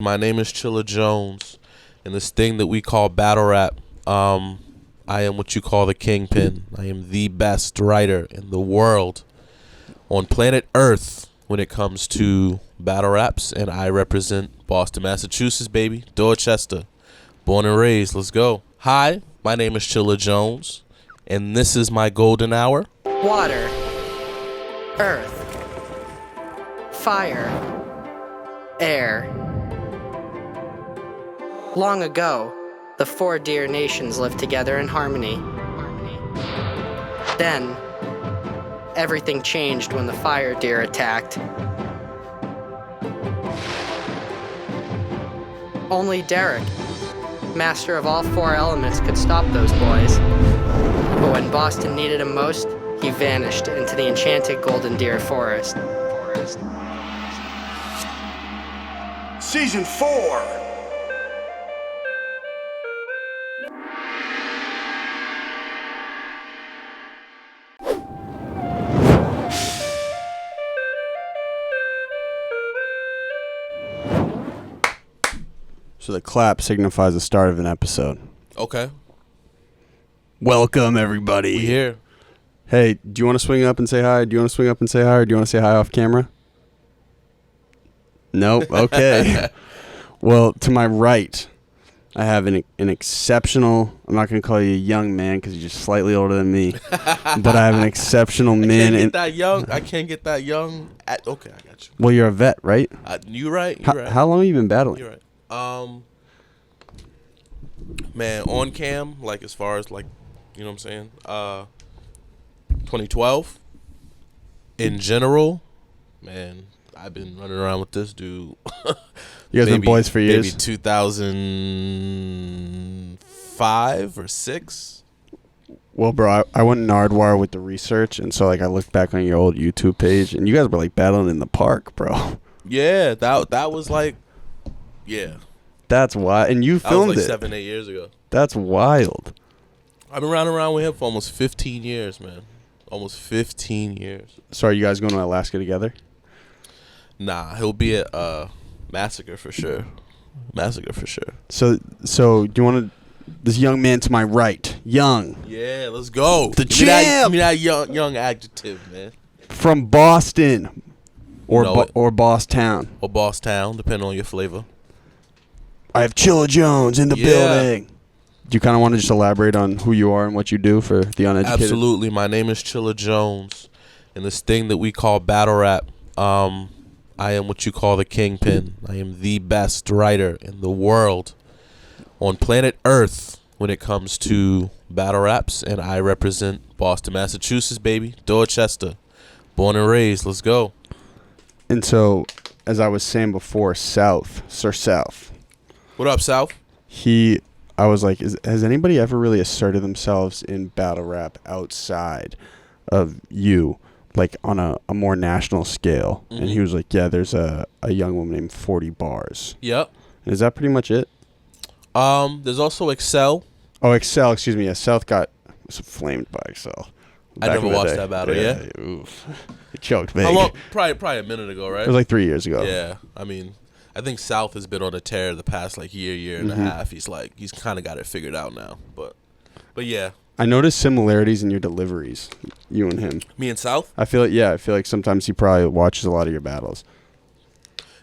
My name is Chilla Jones, and this thing that we call battle rap, I am what you call the kingpin. I am the best writer in the world on planet Earth when it comes to battle raps, and I represent Boston, Massachusetts, baby, Dorchester, born and raised. Let's go. Hi, my name is Chilla Jones, and this is my golden hour. Water, earth, fire, air. Long ago, the four dear nations lived together in harmony. Then, everything changed when the fire deer attacked. Only Derek, master of all four elements, could stop those boys. But when Boston needed him most, he vanished into the enchanted golden deer forest. Season 4. So the clap signifies the start of an episode. Okay, Welcome, everybody. we here. Hey, do you want to swing up and say hi? Do you want to swing up and say hi, or do you want to say hi off camera? Nope. Okay. Well, to my right, I have an exceptional, I'm not going to call you a young man because you're just slightly older than me, but I have an exceptional man. I can't get that young. Okay, I got you. Well, you're a vet, right? You right. You right. How long have you been battling? You're right. Man, on cam, like as far as like, you know what I'm saying? 2012. In general, man, I've been running around with this dude. You guys been boys for years? Maybe 2005 or 6. Well, bro, I went Nardwar with the research, and so like I looked back on your old YouTube page, and you guys were like battling in the park, bro. Yeah, that was like, yeah. That's wild. And you That was filmed like it. 7-8 years ago. That's wild. I've been running around with him for almost 15 years, man. Almost 15 years. So are you guys going to Alaska together? Nah, he'll be at Massacre for sure. Massacre for sure. So do you want to? This young man to my right, young, Yeah, let's go. The Give me that- champ! Give me that young adjective, man. from Boston, or know it. or Boss Town. Or Boss Town, depending on your flavor. I have Chilla Jones in the Yeah. building. Do you kind of want to just elaborate on who you are and what you do for the uneducated? Absolutely. My name is Chilla Jones, and this thing that we call battle rap, I am what you call the kingpin. I am the best writer in the world on planet Earth when it comes to battle raps, and I represent Boston, Massachusetts, baby, Dorchester, born and raised. Let's go. And so, as I was saying before, Sir South. What up, South? I was like, has anybody ever really asserted themselves in battle rap outside of you, like on a more national scale? Mm-hmm. And he was like, yeah, there's a young woman named 40 Bars. Yep. And is that pretty much it? There's also Excel. Oh, Excel, excuse me. Yeah, South was flamed by Excel. I never watched that battle, yeah? Oof. He choked big. How long? Probably a minute ago, right? It was like 3 years ago. Yeah, I mean, I think South has been on a tear the past like year and a half. He's kind of got it figured out now. But yeah, I noticed similarities in your deliveries, you and him. me and South, I feel like sometimes he probably watches a lot of your battles.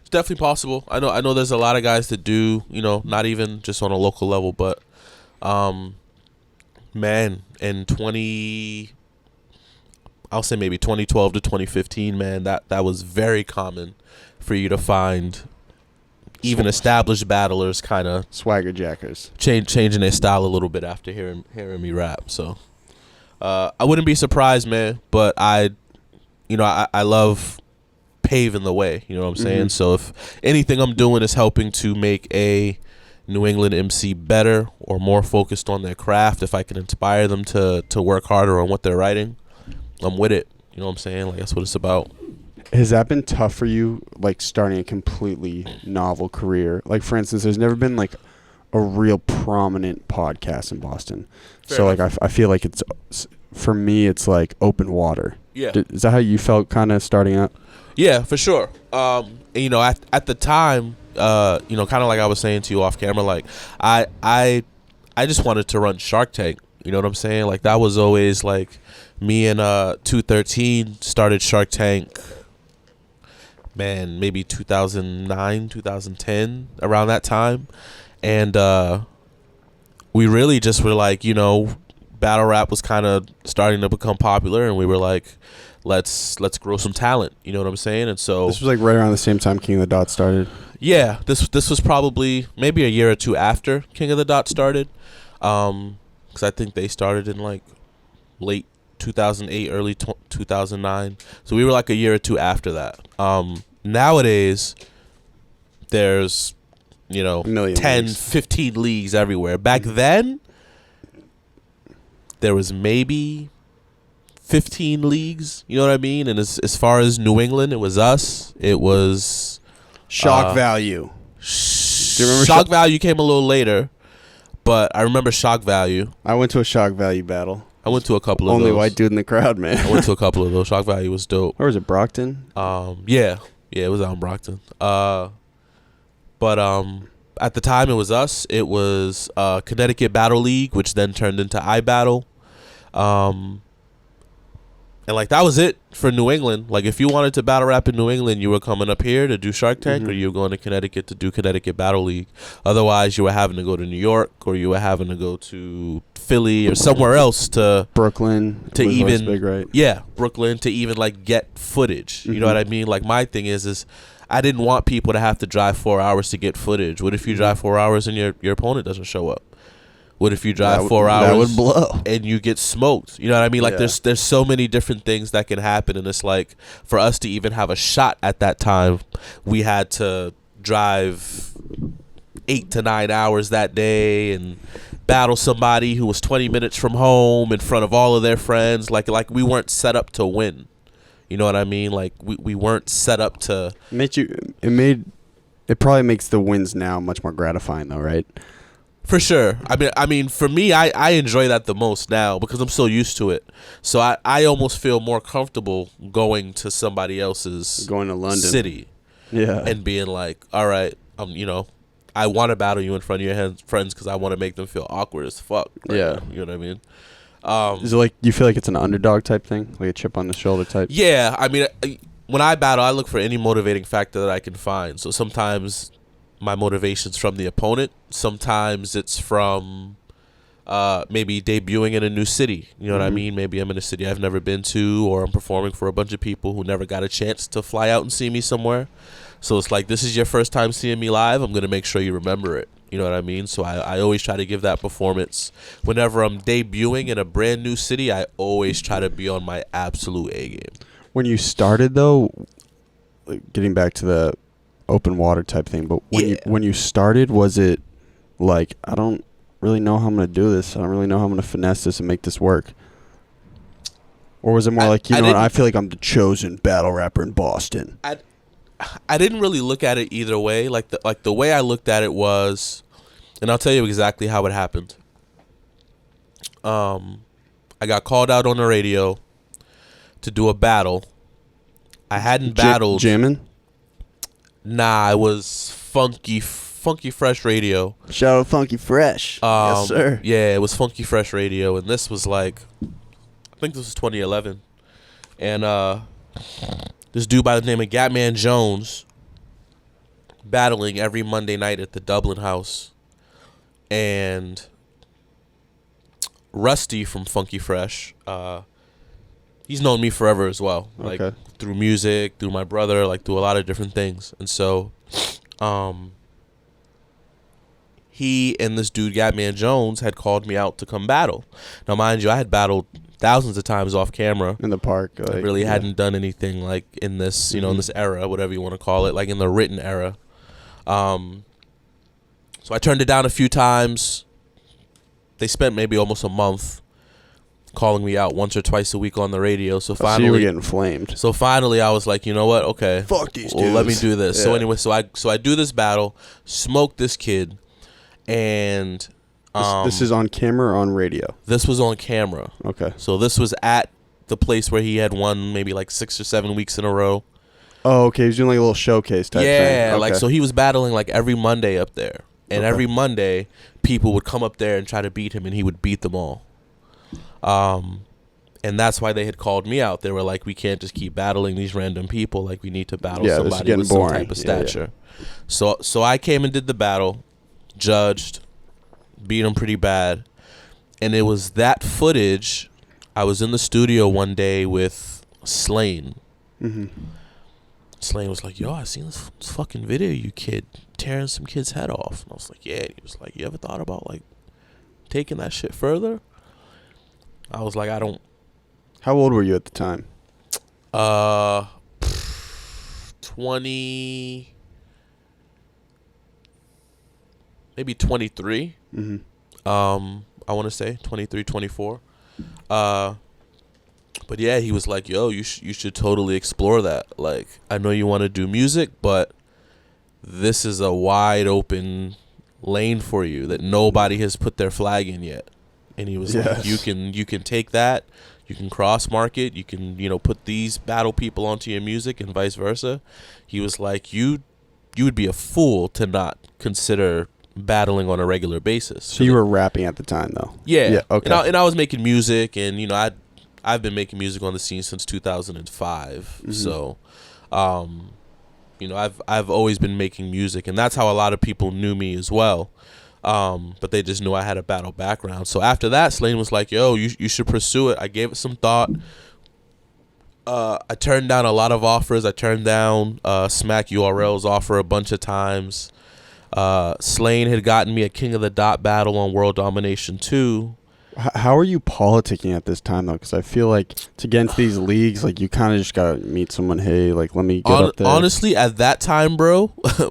it's definitely possible. I know there's a lot of guys that do, not even just on a local level, but man, in I'll say maybe 2012 to 2015, man, that was very common for you to find even established battlers kind of Swagger jackers. changing their style a little bit after hearing me rap. So I wouldn't be surprised, man. But I love paving the way. You know what I'm saying? So if anything I'm doing is helping to make a New England MC better or more focused on their craft, if I can inspire them to work harder on what they're writing, I'm with it. You know what I'm saying? Like, that's what it's about. Has that been tough for you, like starting a completely novel career? Like, for instance, there's never been like a real prominent podcast in Boston. Fair so enough. like I feel like it's, for me, it's like open water. Yeah. Is that how you felt kind of starting out? Yeah, for sure. And, at the time, kind of like I was saying to you off camera, like I just wanted to run Shark Tank. You know what I'm saying? Like that was always like me and 213 started Shark Tank. Man, maybe 2009, 2010, around that time, and we really just were like, battle rap was kind of starting to become popular, and we were like, let's grow some talent. You know what I'm saying? And so this was like right around the same time King of the Dot started. Yeah, this was probably maybe a year or two after King of the Dot started, because I think they started in like late 2008, early 2009. So we were like a year or two after that. Nowadays, there's 10, leagues. 15 leagues everywhere. Back then, there was maybe 15 leagues. You know what I mean? And as far as New England, it was us. It was Shock Value. Do you remember Shock Value came a little later, but I remember Shock Value. I went to a Shock Value battle. I went to a couple of Only those. white dude in the crowd, man. I went to a couple of those. Shock Value was dope. Where was it, Brockton? Yeah, it was out in Brockton. But at the time, it was us. It was Connecticut Battle League, which then turned into iBattle. And like that was it for New England. Like if you wanted to battle rap in New England, you were coming up here to do Shark Tank, or you were going to Connecticut to do Connecticut Battle League. Otherwise, you were having to go to New York, or you were having to go to Philly or somewhere else to Brooklyn to was even big, right? Yeah, Brooklyn to even like get footage. You know what I mean? Like my thing is I didn't want people to have to drive 4 hours to get footage. What if you drive 4 hours and your opponent doesn't show up? What if you drive 4 hours that would blow and you get smoked? You know what I mean? Like there's so many different things that can happen, and it's like for us to even have a shot at that time, we had to drive 8 to 9 hours that day and battle somebody who was 20 minutes from home in front of all of their friends. Like we weren't set up to win. You know what I mean? Like we weren't set up to. It probably makes the wins now much more gratifying, though, right? For sure. I mean, for me, I enjoy that the most now because I'm so used to it. So I almost feel more comfortable going to somebody else's going to London city, and being like, all right, I want to battle you in front of your friends because I want to make them feel awkward as fuck. Right? Yeah, you know what I mean. Is it like you feel like it's an underdog type thing, like a chip on the shoulder type? Yeah, I mean, when I battle, I look for any motivating factor that I can find. So sometimes my motivation's from the opponent. Sometimes it's from maybe debuting in a new city. You know what I mean? Maybe I'm in a city I've never been to, or I'm performing for a bunch of people who never got a chance to fly out and see me somewhere. So it's like, this is your first time seeing me live. I'm going to make sure you remember it. You know what I mean? So I always try to give that performance. Whenever I'm debuting in a brand new city, I always try to be on my absolute A game. When you started, though, getting back to the open water type thing, but when you started, was it like, I don't really know how I'm going to do this. I don't really know how I'm going to finesse this and make this work? Or was it more like, I feel like I'm the chosen battle rapper in Boston? I didn't really look at it either way. Like the way I looked at it was, and I'll tell you exactly how it happened. I got called out on the radio to do a battle. I hadn't battled. Jamming? Nah, it was Funky Fresh Radio. Shout out Funky Fresh. Yes, sir. Yeah, it was Funky Fresh Radio, and this was like, I think this was 2011, and this dude by the name of Gatman Jones battling every Monday night at the Dublin House, and Rusty from Funky Fresh, he's known me forever as well, like through music, through my brother, like through a lot of different things. And so he and this dude Gatman Jones had called me out to come battle. Now mind you, I had battled thousands of times off camera in the park. I really hadn't done anything like in this, in this era, whatever you want to call it, like in the written era. So I turned it down a few times. They spent maybe almost a month calling me out once or twice a week on the radio. So finally, you were getting flamed. So finally, I was like, you know what? Okay, fuck these dudes. Let me do this. Yeah. So anyway, so I do this battle, smoke this kid, and this is on camera or on radio? This was on camera. Okay. So this was at the place where he had won maybe like 6 or 7 weeks in a row. Oh, okay. He was doing like a little showcase type thing. Yeah, Okay. like so he was battling like every Monday up there, and Okay. every Monday people would come up there and try to beat him, and he would beat them all. And that's why they had called me out. They were like, we can't just keep battling these random people. Like, we need to battle Yeah, this is somebody getting with some boring. type of Yeah, yeah. stature. So I came and did the battle, judged, beat him pretty bad, and it was that footage. I was in the studio one day with Slain. Mm-hmm. Slain was like, yo, I seen this fucking video, you kid tearing some kid's head off. And I was like, yeah. And he was like, you ever thought about like taking that shit further? I was like, I don't. How old were you at the time? 20, maybe 23. Mm-hmm. I want to say 23, 24. But yeah, he was like, yo, you should totally explore that. Like, I know you want to do music, but this is a wide open lane for you that nobody has put their flag in yet. And he was like, you can take that, you can cross market, you can, put these battle people onto your music and vice versa. He was like, you would be a fool to not consider battling on a regular basis. So you were rapping at the time, though? Yeah. Okay. And I was making music, and I've been making music on the scene since 2005. Mm-hmm. So, I've always been making music, and that's how a lot of people knew me as well. But they just knew I had a battle background. So after that, Slane was like, yo, you should pursue it. I gave it some thought. I turned down a lot of offers. I turned down Smack URL's offer a bunch of times. Slane had gotten me a King of the Dot battle on World Domination 2. How are you politicking at this time, though? Because I feel like to get into these leagues, like, you kind of just got to meet someone, hey, like, let me get up there. Honestly, at that time, bro,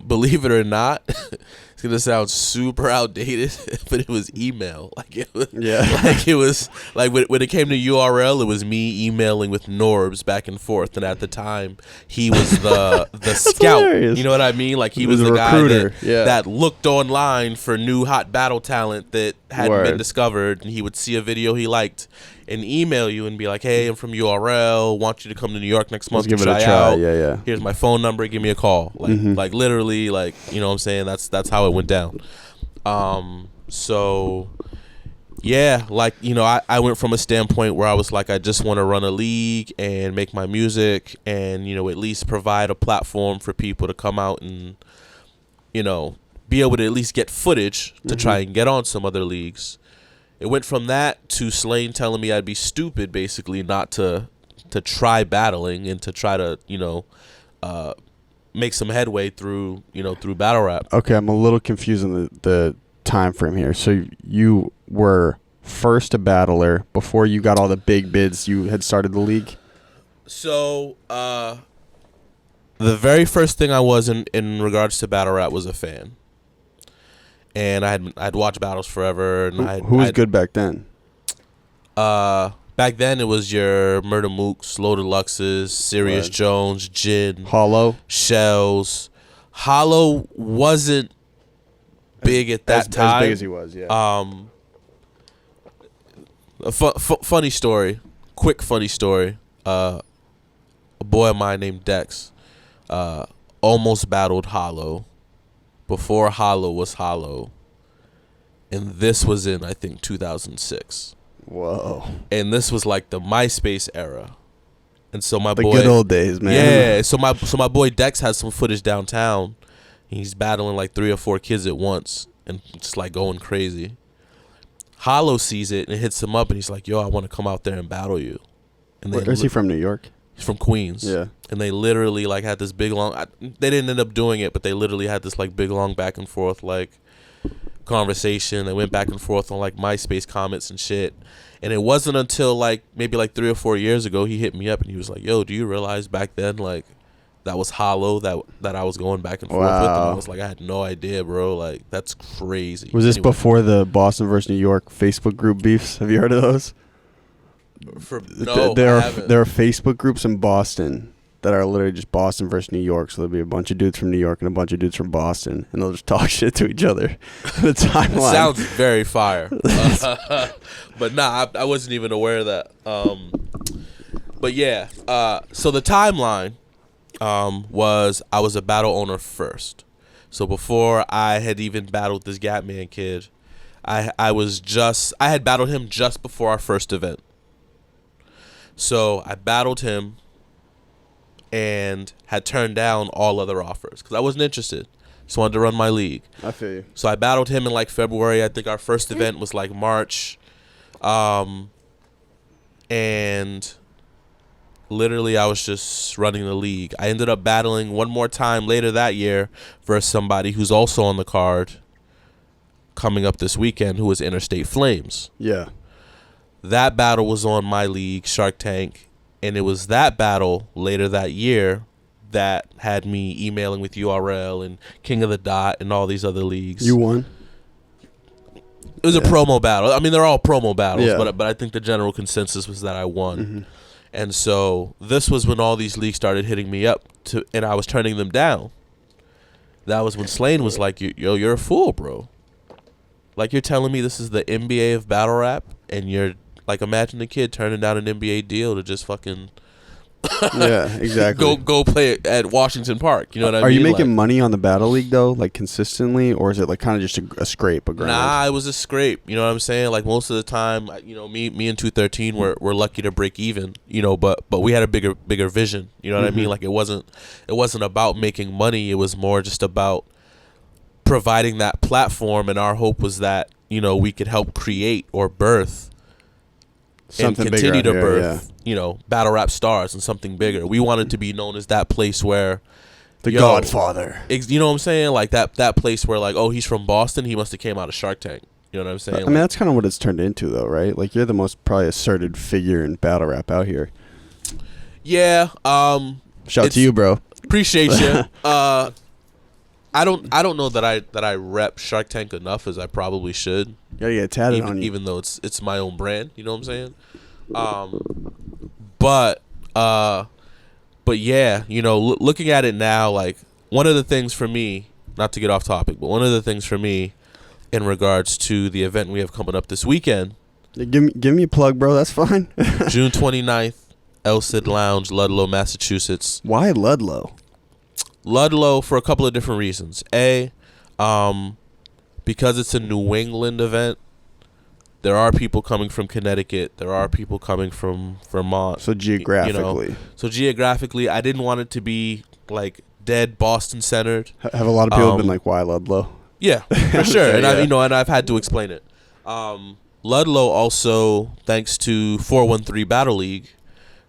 believe it or not, it's going to sound super outdated, but it was email. Like, it was, when it came to URL, it was me emailing with Norbs back and forth. And at the time, he was the scout. Hilarious. You know what I mean? Like, he was the recruiter. guy that looked online for new hot battle talent that hadn't been discovered, and he would see a video he liked and email you and be like, hey, I'm from URL, want you to come to New York next month to try out. Yeah. Here's my phone number, give me a call. Like literally, like, you know what I'm saying? That's how it went down. So yeah, like, I went from a standpoint where I was like, I just want to run a league and make my music and, at least provide a platform for people to come out and, be able to at least get footage to try and get on some other leagues. It went from that to Slane telling me I'd be stupid, basically, not to try battling and to try to, make some headway through battle rap. Okay, I'm a little confused on the time frame here. So you were first a battler before you got all the big bids. You had started the league. So the very first thing I was in regards to battle rap was a fan. And I'd watched battles forever. And Who was good back then? Back then it was your Murder Mooks, Low Deluxes, Serious Jones, Jin, Hollow, Shells. Hollow wasn't big at that time. As big as he was, yeah. A funny story, quick funny story. A boy of mine named Dex almost battled Hollow before Hollow was Hollow, and this was in, I think, 2006. Whoa. And this was like the MySpace era. And so the good old days, man. Yeah, so my boy Dex has some footage downtown. He's battling like 3 or 4 kids at once and just like going crazy. Hollow sees it and hits him up, and he's like, yo, I want to come out there and battle you. And Where is he from? New York? He's from Queens. Yeah. And they literally like had this big long, they didn't end up doing it, but they literally had this like big long back and forth like conversation. They went back and forth on like MySpace comments and shit. And it wasn't until like maybe like 3 or 4 years ago he hit me up and he was like, yo, do you realize back then like that was Hollow that I was going back and forth with? And I was like, I had no idea, bro. Like, that's crazy. Was this before the Boston versus New York Facebook group beefs? Have you heard of those? No, there I are haven't. There are Facebook groups in Boston that are literally just Boston versus New York. So there'll be a bunch of dudes from New York and a bunch of dudes from Boston, and they'll just talk shit to each other. The timeline sounds very fire. But nah, I wasn't even aware of that. But yeah, so the timeline was I was a battle owner first. So before I had even battled this Gatman kid, I had battled him just before our first event. So I battled him and had turned down all other offers because I wasn't interested. Just wanted to run my league. I feel you. So I battled him in like February. I think our first event was like March. And literally I was just running the league. I ended up battling one more time later that year versus somebody who's also on the card coming up this weekend, who was Interstate Flames. Yeah. That battle was on my league, Shark Tank, and it was that battle later that year that had me emailing with URL and King of the Dot and all these other leagues. You won? It was a promo battle. I mean, they're all promo battles, Yeah. but I think the general consensus was that I won. Mm-hmm. And so this was when all these leagues started hitting me up, and I was turning them down. That was when Slane was like, "Yo, you're a fool, bro. Like, you're telling me this is the NBA of battle rap, and you're like, imagine the kid turning down an NBA deal to just fucking Yeah, exactly. go play at Washington Park. You know what I mean? Are you making like, money on the battle league though, like consistently, or is it like kind of just a scrape, a grind? Nah, it was a scrape. You know what I'm saying? Like most of the time, you know, me and 213 were lucky to break even. You know, but we had a bigger vision. You know what I mean? Like it wasn't about making money. It was more just about providing that platform, and our hope was that, you know, we could help create or birth Something and continue bigger to out here, birth, you know, battle rap stars and something bigger. We wanted to be known as that place where The Godfather. you know what I'm saying? Like that place where like, oh, he's from Boston, he must have came out of Shark Tank. You know what I'm saying? I mean, that's kind of what it's turned into though, right? Like you're the most probably asserted figure in battle rap out here. Yeah. Shout out to you, bro. Appreciate you. I don't know that I rep Shark Tank enough as I probably should. Gotta get tatted on you. Even though it's my own brand, you know what I'm saying? But yeah, you know, looking at it now, like one of the things for me, not to get off topic, but one of the things for me in regards to the event we have coming up this weekend, Give me a plug, bro. That's fine. June 29th, El Cid Lounge, Ludlow, Massachusetts. Why Ludlow? Ludlow for a couple of different reasons. Because it's a New England event, there are people coming from Connecticut. There are people coming from Vermont. So geographically. You know? So geographically, I didn't want it to be like dead Boston centered. Have a lot of people been like, why Ludlow? Yeah, for sure. Okay, and yeah. I've had to explain it. Ludlow also, thanks to 413 Battle League,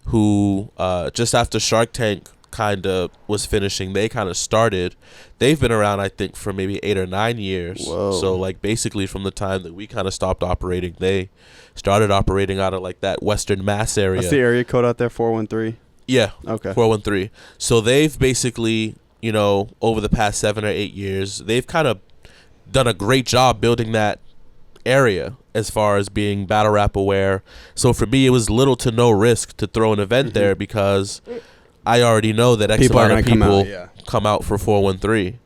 who just after Shark Tank kind of was finishing, they kind of started. They've been around, I think, for maybe 8 or 9 years. Whoa. So like basically from the time that we kind of stopped operating, they started operating out of like that Western Mass area. What's the area code out there? 413. Yeah. Okay. 413. So they've basically, you know, over the past 7 or 8 years, they've kind of done a great job building that area as far as being battle rap aware. So for me, it was little to no risk to throw an event there because I already know that X amount of people come out for 413.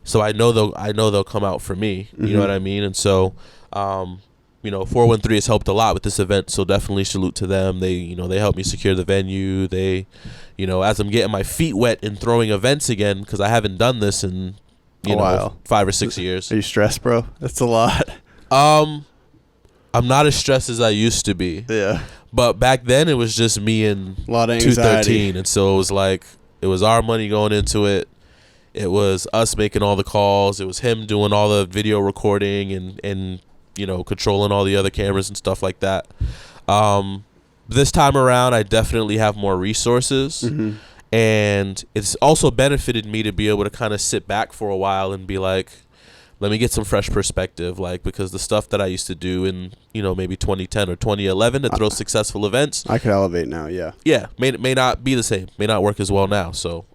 So I know they'll come out for me. You know what I mean? And so, you know, 413 has helped a lot with this event. So definitely salute to them. They, you know, they helped me secure the venue. They, you know, as I'm getting my feet wet in throwing events again, because I haven't done this in, you know, 5 or 6 years. Are you stressed, bro? That's a lot. I'm not as stressed as I used to be. Yeah. But back then it was just me and A lot of 213, and so it was like it was our money going into it. It was us making all the calls. It was him doing all the video recording and you know, controlling all the other cameras and stuff like that. This time around, I definitely have more resources, and it's also benefited me to be able to kind of sit back for a while and be like, let me get some fresh perspective, like, because the stuff that I used to do in, you know, maybe 2010 or 2011 to throw successful events, I could elevate now, yeah. Yeah, may not be the same, may not work as well now. So,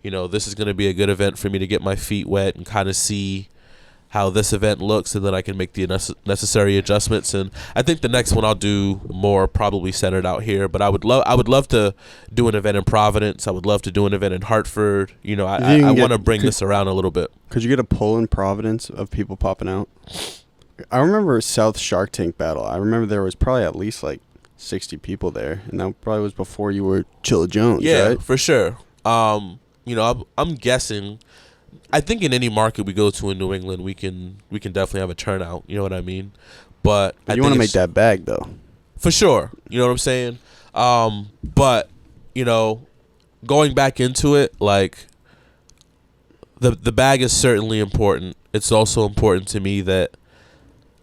you know, this is going to be a good event for me to get my feet wet and kind of see how this event looks, and then I can make the necessary adjustments. And I think the next one I'll do more probably centered out here. But I would love to do an event in Providence. I would love to do an event in Hartford. You know, I want to bring this around a little bit. Could you get a pull in Providence of people popping out? I remember South Shark Tank battle. I remember there was probably at least like 60 people there, and that probably was before you were Chilla Jones, Yeah, right? for sure. You know, I'm guessing. I think in any market we go to in New England, we can definitely have a turnout. You know what I mean? But you want to make that bag though, for sure. You know what I'm saying? But you know, going back into it, like the bag is certainly important. It's also important to me that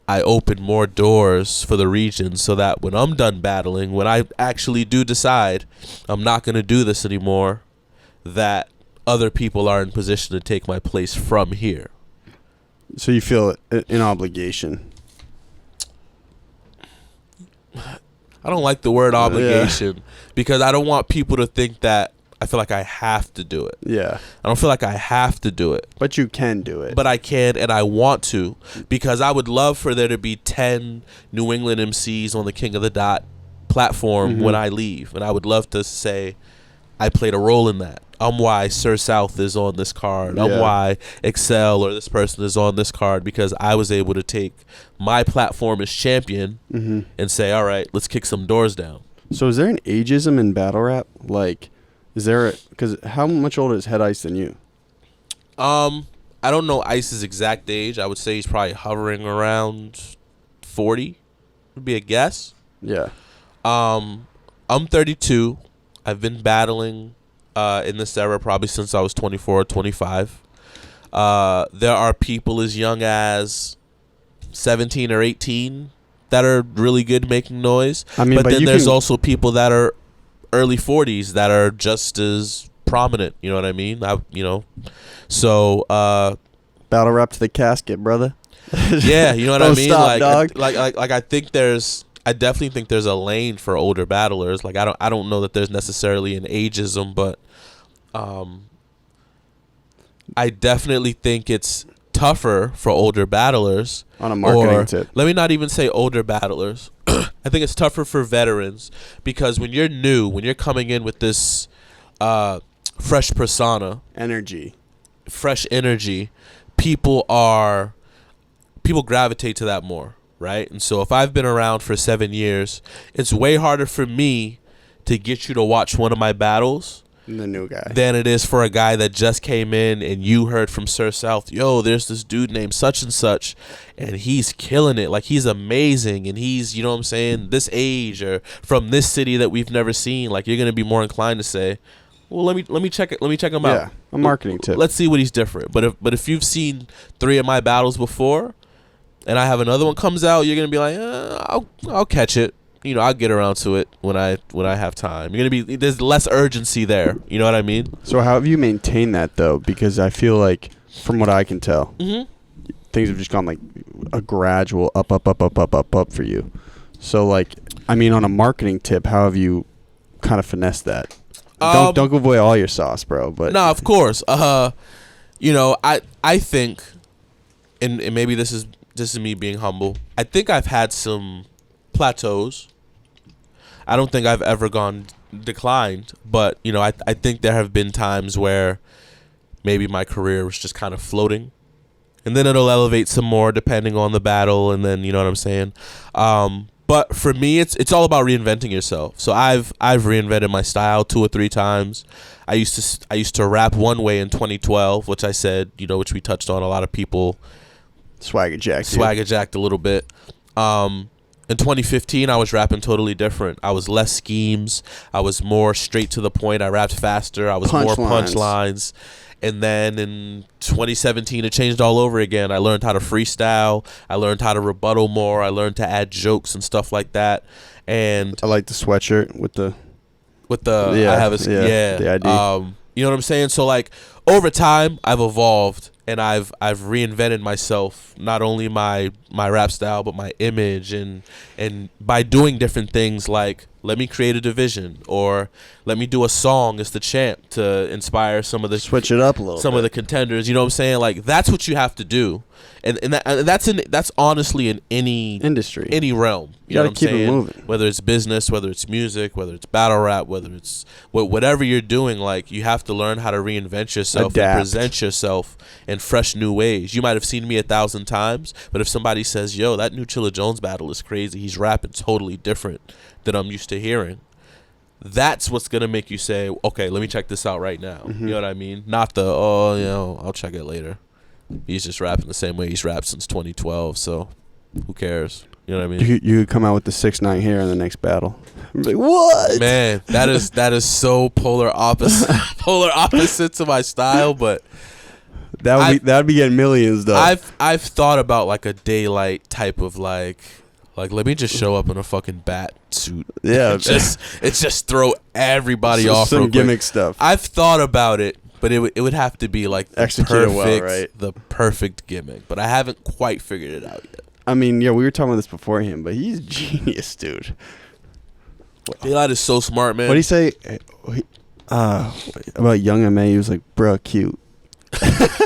I open more doors for the region so that when I'm done battling, when I actually do decide I'm not going to do this anymore, that other people are in position to take my place from here. So you feel an obligation. I don't like the word obligation because I don't want people to think that I feel like I have to do it. Yeah. I don't feel like I have to do it. But you can do it. But I can and I want to, because I would love for there to be 10 New England MCs on the King of the Dot platform when I leave. And I would love to say I played a role in that. I'm why Sir South is on this card. I'm why Excel or this person is on this card, because I was able to take my platform as champion and say, all right, let's kick some doors down. So is there an ageism in battle rap? Like, is there because how much older is Head Ice than you? I don't know I.C.E.'s exact age. I would say he's probably hovering around 40 would be a guess. Yeah. I'm 32. I've been battling in this era probably since I was 24 or 25. There are people as young as 17 or 18 that are really good making noise. I mean, but then there's also people that are early 40s that are just as prominent. You know what I mean? So battle rap to the casket, brother. Yeah, you know what I mean? Stop, dog. I definitely think there's a lane for older battlers. Like I don't know that there's necessarily an ageism, but I definitely think it's tougher for older battlers. On a marketing tip. Let me not even say older battlers. I think it's tougher for veterans, because when you're new, when you're coming in with this fresh persona, fresh energy, people gravitate to that more, right? And so if I've been around for 7 years, it's way harder for me to get you to watch one of my battles the new guy than it is for a guy that just came in and you heard from Sir South, yo, there's this dude named such and such and he's killing it, like he's amazing, and he's, you know what I'm saying, this age or from this city that we've never seen. Like, you're gonna be more inclined to say, well, let me check him out. Yeah, a marketing tip. Let's see what he's different. But if you've seen 3 of my battles before and I have another one comes out, you're gonna be like, I'll catch it. You know, I'll get around to it when I have time. There's less urgency there. You know what I mean? So how have you maintained that though? Because I feel like, from what I can tell, things have just gone like a gradual up for you. So like, I mean, on a marketing tip, how have you kind of finessed that? Don't give away all your sauce, bro. But no, of course. You know, I think, and maybe this is me being humble, I think I've had some plateaus. I don't think I've ever declined, but you know, I think there have been times where maybe my career was just kind of floating, and then it'll elevate some more depending on the battle, and then, you know what I'm saying. But for me, it's all about reinventing yourself. So I've reinvented my style 2 or 3 times. I used to rap one way in 2012, which I said, you know, which we touched on. A lot of people swagger jacked a little bit. In 2015, I was rapping totally different. I was less schemes. I was more straight to the point. I rapped faster. I was more punchlines. And then in 2017, it changed all over again. I learned how to freestyle. I learned how to rebuttal more. I learned to add jokes and stuff like that. And I like the sweatshirt with the I have the ID. You know what I'm saying? So like, over time, I've evolved. And I've reinvented myself, not only my rap style, but my image, and by doing different things like, let me create a division, or let me do a song as the champ to inspire some of the switch it up a little. Some of the contenders, you know what I'm saying? Like, that's what you have to do, and that's honestly in any industry, any realm. You know what I'm keep saying? It moving. Whether it's business, whether it's music, whether it's battle rap, whether it's whatever you're doing, like, you have to learn how to reinvent yourself, and present yourself in fresh new ways. You might have seen me 1,000 times, but if somebody says, yo, that new Chilla Jones battle is crazy, he's rapping totally different than I'm used to hearing, that's what's gonna make you say, okay, let me check this out right now. You know what I mean? Not the I'll check it later. He's just rapping the same way he's rapped since 2012. So who cares? You know what I mean? You could come out with the 6ix9ine here in the next battle. I'm like, what? Man, that is so polar opposite to my style, but That would be getting millions though. I've thought about like a Daylight type of like let me just show up in a fucking bat suit. Yeah, it's just throw everybody off. Some real gimmick quick. stuff. I've thought about it, but it would have to be like the perfect gimmick. But I haven't quite figured it out yet. I mean, yeah, we were talking about this beforehand, but he's genius, dude. Daylight is so smart, man. What did he say about Young M.A.? He was like, "Bruh, cute." I'd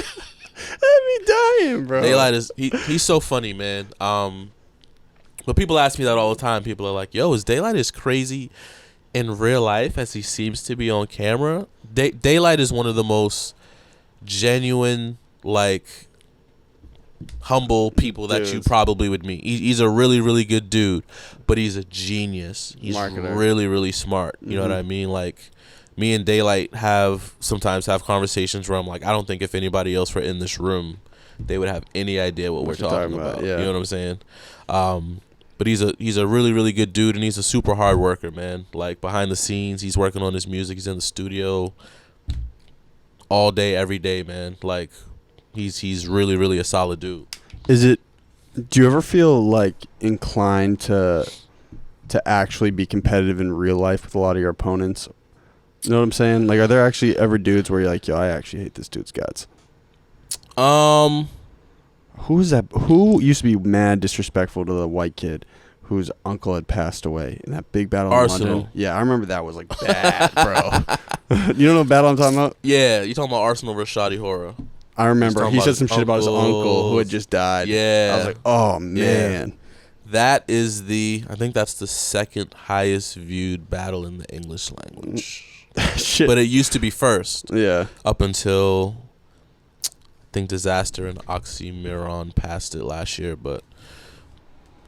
be dying, bro. Daylight is he's so funny, man. But people ask me that all the time. People are like, "Yo, is Daylight as crazy in real life as he seems to be on camera?" Daylight is one of the most genuine, like, humble people that you probably would meet. He's a really, really good dude, but he's a genius. He's Marketer. really, really smart. You know what I mean? Like, me and Daylight sometimes have conversations where I'm like, I don't think if anybody else were in this room, they would have any idea what we're talking about. Yeah. You know what I'm saying? But he's a really, really good dude, and he's a super hard worker, man. Like, behind the scenes, he's working on his music. He's in the studio all day, every day, man. Like, he's really, really a solid dude. Do you ever feel like inclined to actually be competitive in real life with a lot of your opponents? You know what I'm saying? Like, are there actually ever dudes where you're like, yo, I actually hate this dude's guts? Who's that? Who used to be mad disrespectful to the white kid whose uncle had passed away in that big battle Arsenal. in London? Yeah, I remember that was like bad, bro. You don't know what battle I'm talking about? Yeah, you talking about Arsenal versus Shadi Horror. I remember. He said some shit about his uncle uncles. who had just died. Yeah. I was like, oh, man. Yeah. That is I think that's the second highest viewed battle in the English language. Shit. But it used to be first. Yeah. Up until, I think, Disaster and Oxymoron passed it last year. But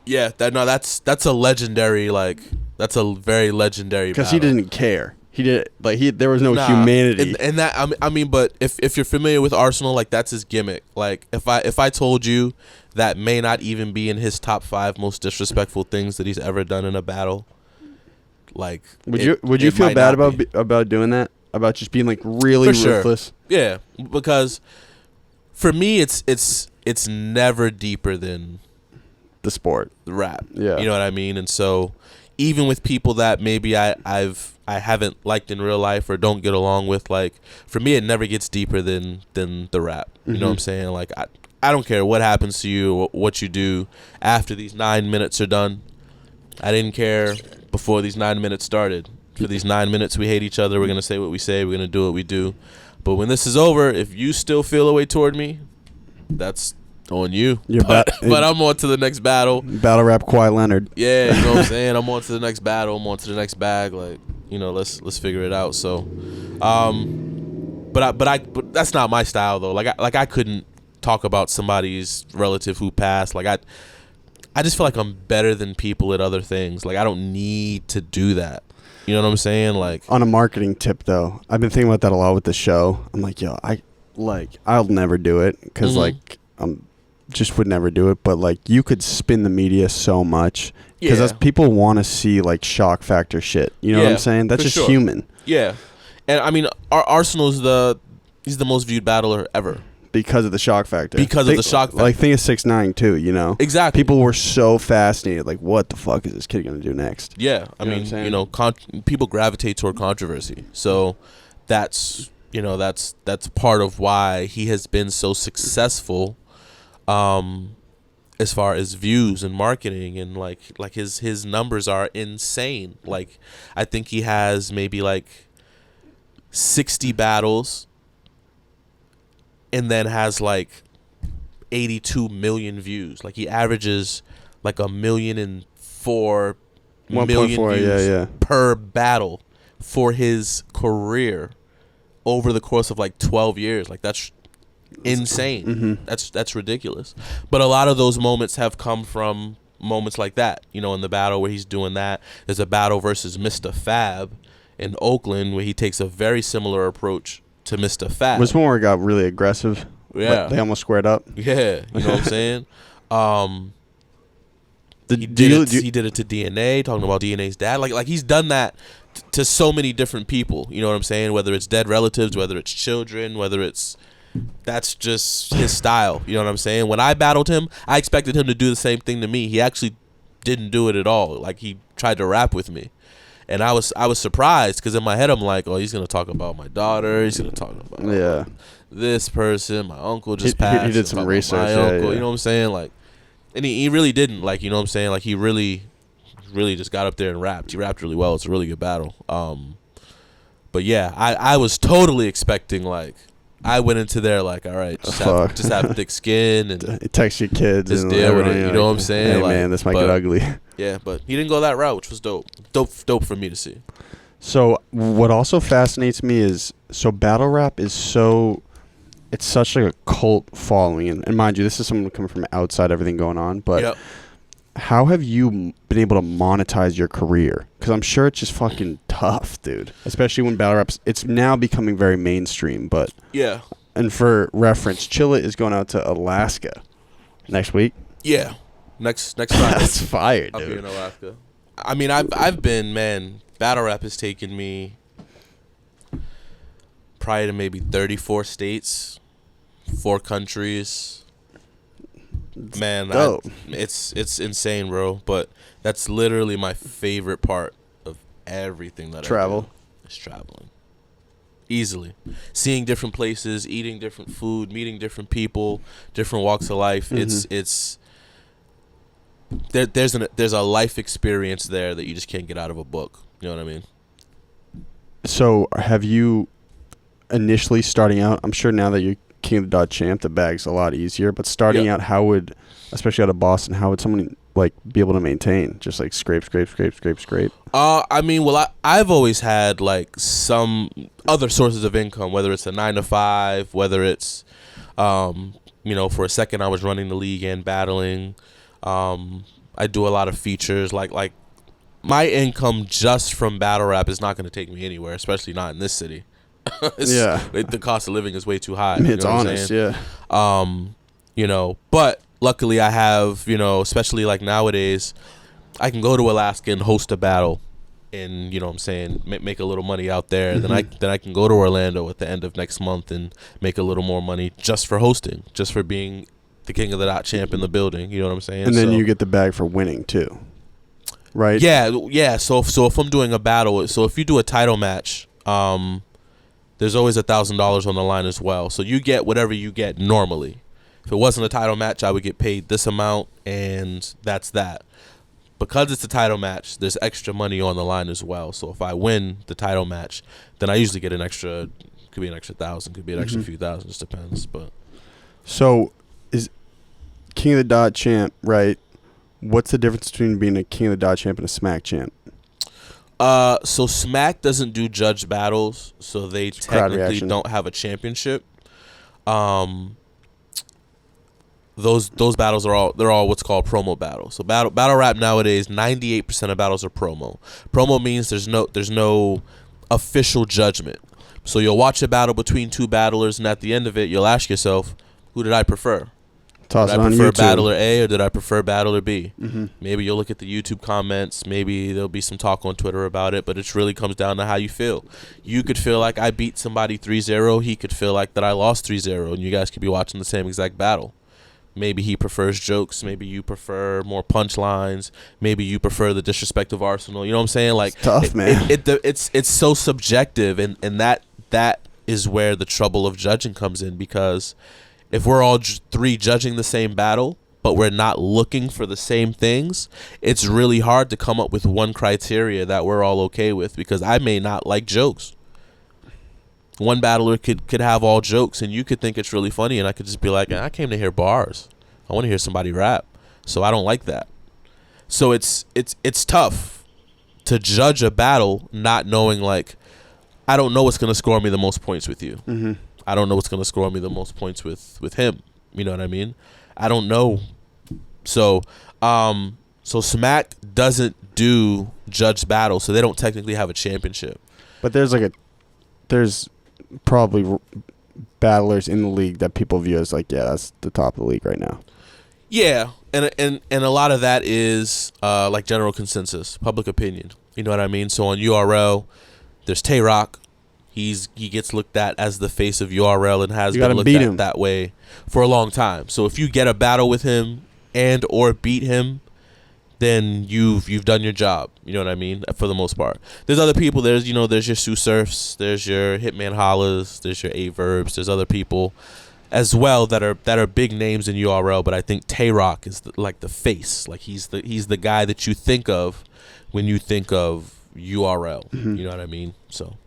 yeah, that's a legendary, like, that's a very legendary battle. Because he didn't care. He did there was no humanity. And that I mean, but if you're familiar with Arsenal, like, that's his gimmick. Like, if I told you that may not even be in his top 5 most disrespectful things that he's ever done in a battle, like, would you feel bad about doing that? About just being like really ruthless? Yeah, because for me it's never deeper than the sport, the rap. Yeah, you know what I mean. And so even with people that maybe I haven't liked in real life or don't get along with, like, for me it never gets deeper than the rap. You know what I'm saying? Like, I don't care what happens to you or what you do after these 9 minutes are done. I didn't care before these 9 minutes started. For these 9 minutes, we hate each other. We're going to say what we say. We're going to do what we do. But when this is over, if you still feel a way toward me, that's on you. But I'm on to the next battle. Battle rap Kawhi Leonard. Yeah, you know what I'm saying? I'm on to the next battle. I'm on to the next bag. Like, you know, let's figure it out. So, but that's not my style, though. Like I couldn't talk about somebody's relative who passed. Like, I just feel like I'm better than people at other things. Like, I don't need to do that. You know what I'm saying? Like, on a marketing tip, though, I've been thinking about that a lot with the show. I'm like, yo, I'll never do it because like just would never do it. But like, you could spin the media so much because people want to see like shock factor shit. You know what I'm saying? That's just human. Yeah, and I mean, Arsenal's he's the most viewed battler ever. Because of the shock factor. Like, think of 6ix9ine too, you know? Exactly. People were so fascinated, like, what the fuck is this kid going to do next? Yeah. I mean, you know, people gravitate toward controversy. So that's part of why he has been so successful as far as views and marketing, and like his numbers are insane. Like, I think he has maybe like 60 battles and then has like 82 million views. Like, he averages like 1,000,004 million views per battle for his career over the course of like 12 years. Like, that's insane. That's ridiculous. But a lot of those moments have come from moments like that. You know, in the battle where he's doing that. There's a battle versus Mr. Fab in Oakland, where he takes a very similar approach to Mr. Fat. Was one where it got really aggressive. Yeah. Like, they almost squared up. Yeah, you know what I'm saying? He did it to DNA, talking about DNA's dad. Like he's done that to so many different people. You know what I'm saying? Whether it's dead relatives, whether it's children, that's just his style. You know what I'm saying? When I battled him, I expected him to do the same thing to me. He actually didn't do it at all. Like, he tried to rap with me. And I was surprised, because in my head I'm like, oh, he's going to talk about my daughter. He's going to talk about this person. My uncle just passed. He did some research. My uncle, you know what I'm saying? Like, and he really didn't. Like, you know what I'm saying? Like, he really just got up there and rapped. He rapped really well. It's a really good battle. But yeah, I was totally expecting, like, I went into there like, all right, just have thick skin and text your kids, just and deal with it. You know what I'm saying? Hey, like, man, this might get ugly. Yeah, but he didn't go that route, which was dope for me to see. So what also fascinates me is, battle rap is it's such like a cult following, and mind you, this is someone coming from outside everything going on, but how have you been able to monetize your career? Because I'm sure it's just fucking tough, dude. Especially when battle rap's, it's now becoming very mainstream, but yeah. And for reference, Chilla is going out to Alaska next week. Yeah, next Friday. That's fire, dude. I'll be in Alaska. I mean, I've been, man. Battle rap has taken me probably to maybe 34 states, 4 countries. Man, it's insane, bro. But that's literally my favorite part of everything that I do. Is traveling. Easily. Seeing different places, eating different food, meeting different people, different walks of life. Mm-hmm. There's a life experience there that you just can't get out of a book. You know what I mean? So have you initially starting out, I'm sure now that you're King of the Dot champ, the bag's a lot easier, but starting out, how would, especially out of Boston, how would someone like be able to maintain just like scrape? I mean, well, I've always had like some other sources of income, whether it's a 9-to-5, whether it's for a second I was running the league and battling. I do a lot of features, like my income just from battle rap is not going to take me anywhere, especially not in this city. The cost of living is way too high. It's honest, but luckily I have, especially like nowadays, I can go to Alaska and host a battle and, you know what I'm saying, make a little money out there. Mm-hmm. Then I can go to Orlando at the end of next month and make a little more money just for hosting, just for being the King of the Dot champ in the building. You know what I'm saying? And then you get the bag for winning too, right? Yeah. So if I'm doing a battle, so if you do a title match, there's always $1,000 on the line as well. So you get whatever you get normally. If it wasn't a title match, I would get paid this amount, and that's that. Because it's a title match, there's extra money on the line as well. So if I win the title match, then I usually get an extra, could be an extra 1,000, could be an extra few thousand, just depends. But so is King of the Dot champ, right? What's the difference between being a King of the Dot champ and a Smack champ? So Smack doesn't do judge battles, so they technically don't have a championship. Those battles are all what's called promo battles. So battle rap nowadays, 98% of battles are promo. Promo means there's no official judgment. So you'll watch a battle between 2 battlers, and at the end of it, you'll ask yourself, who did I prefer? Toss did I prefer battler A or did I prefer battler B? Mm-hmm. Maybe you'll look at the YouTube comments. Maybe there'll be some talk on Twitter about it, but it really comes down to how you feel. You could feel like I beat somebody 3-0. He could feel like that I lost 3-0, and you guys could be watching the same exact battle. Maybe he prefers jokes. Maybe you prefer more punchlines. Maybe you prefer the disrespect of Arsenal. You know what I'm saying? Like, it's tough, man. It's so subjective, and that is where the trouble of judging comes in, because if we're all 3 judging the same battle, but we're not looking for the same things, it's really hard to come up with one criteria that we're all okay with, because I may not like jokes. One battler could have all jokes, and you could think it's really funny, and I could just be like, I came to hear bars. I want to hear somebody rap, so I don't like that. So it's tough to judge a battle not knowing, like, I don't know what's going to score me the most points with you. Mm-hmm. I don't know what's going to score me the most points with him. You know what I mean? I don't know. So Smack doesn't do judged battles, so they don't technically have a championship. But there's probably battlers in the league that people view as like, yeah, that's the top of the league right now. Yeah, and a lot of that is like general consensus, public opinion. You know what I mean? So on URL, there's Tay Rock. He gets looked at as the face of URL and has been looked at that way for a long time. So if you get a battle with him and or beat him, then you've done your job. You know what I mean? For the most part. There's other people. There's your Sue Surfs. There's your Hitman Hollas. There's your A-Verbs. There's other people as well that are big names in URL. But I think Tay Rock is like the face. Like he's the guy that you think of when you think of URL. Mm-hmm. You know what I mean? So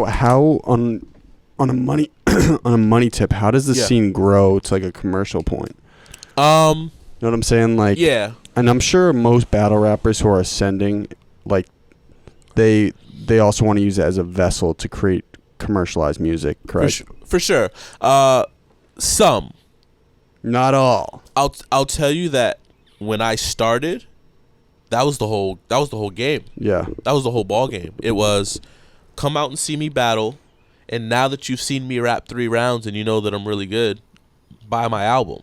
how on a money on a money tip, how does the scene grow to like a commercial point? You know what I'm saying? Like, yeah. And I'm sure most battle rappers who are ascending, like, they also want to use it as a vessel to create commercialized music, correct? For sure. Some. Not all. I'll tell you that when I started, that was the whole game. Yeah. That was the whole ball game. It was come out and see me battle, and now that you've seen me rap 3 rounds and you know that I'm really good, buy my album.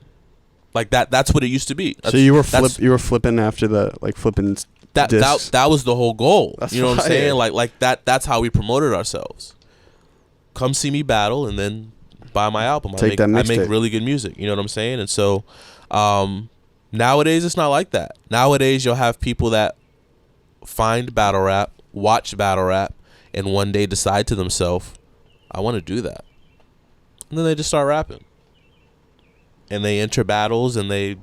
Like that's what it used to be. So you were flipping after the flipping that was the whole goal. That's you know what I'm saying? Like that's how we promoted ourselves. Come see me battle and then buy my album. I make really good music. You know what I'm saying? And so nowadays it's not like that. Nowadays you'll have people that find battle rap, watch battle rap, and one day decide to themselves, I want to do that. And then they just start rapping. And they enter battles and they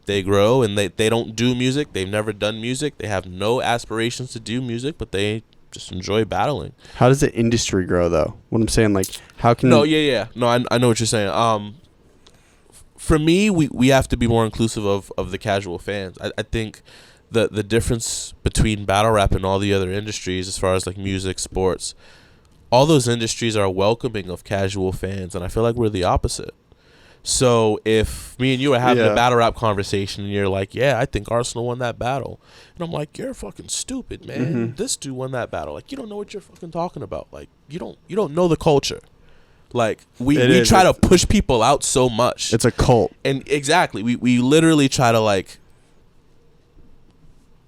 grow, and they don't do music. They've never done music. They have no aspirations to do music, but they just enjoy battling. How does the industry grow, though? What I'm saying, like, how can... No, yeah. No, I know what you're saying. For me, we have to be more inclusive of the casual fans. I think the difference between battle rap and all the other industries, as far as like music, sports, all those industries are welcoming of casual fans, and I feel like we're the opposite. So if me and you are having a battle rap conversation and you're like, yeah, I think Arsenal won that battle. And I'm like, you're fucking stupid, man. Mm-hmm. This dude won that battle. Like, you don't know what you're fucking talking about. Like, you don't know the culture. Like, we try to push people out so much. It's a cult. And exactly. We literally try to, like,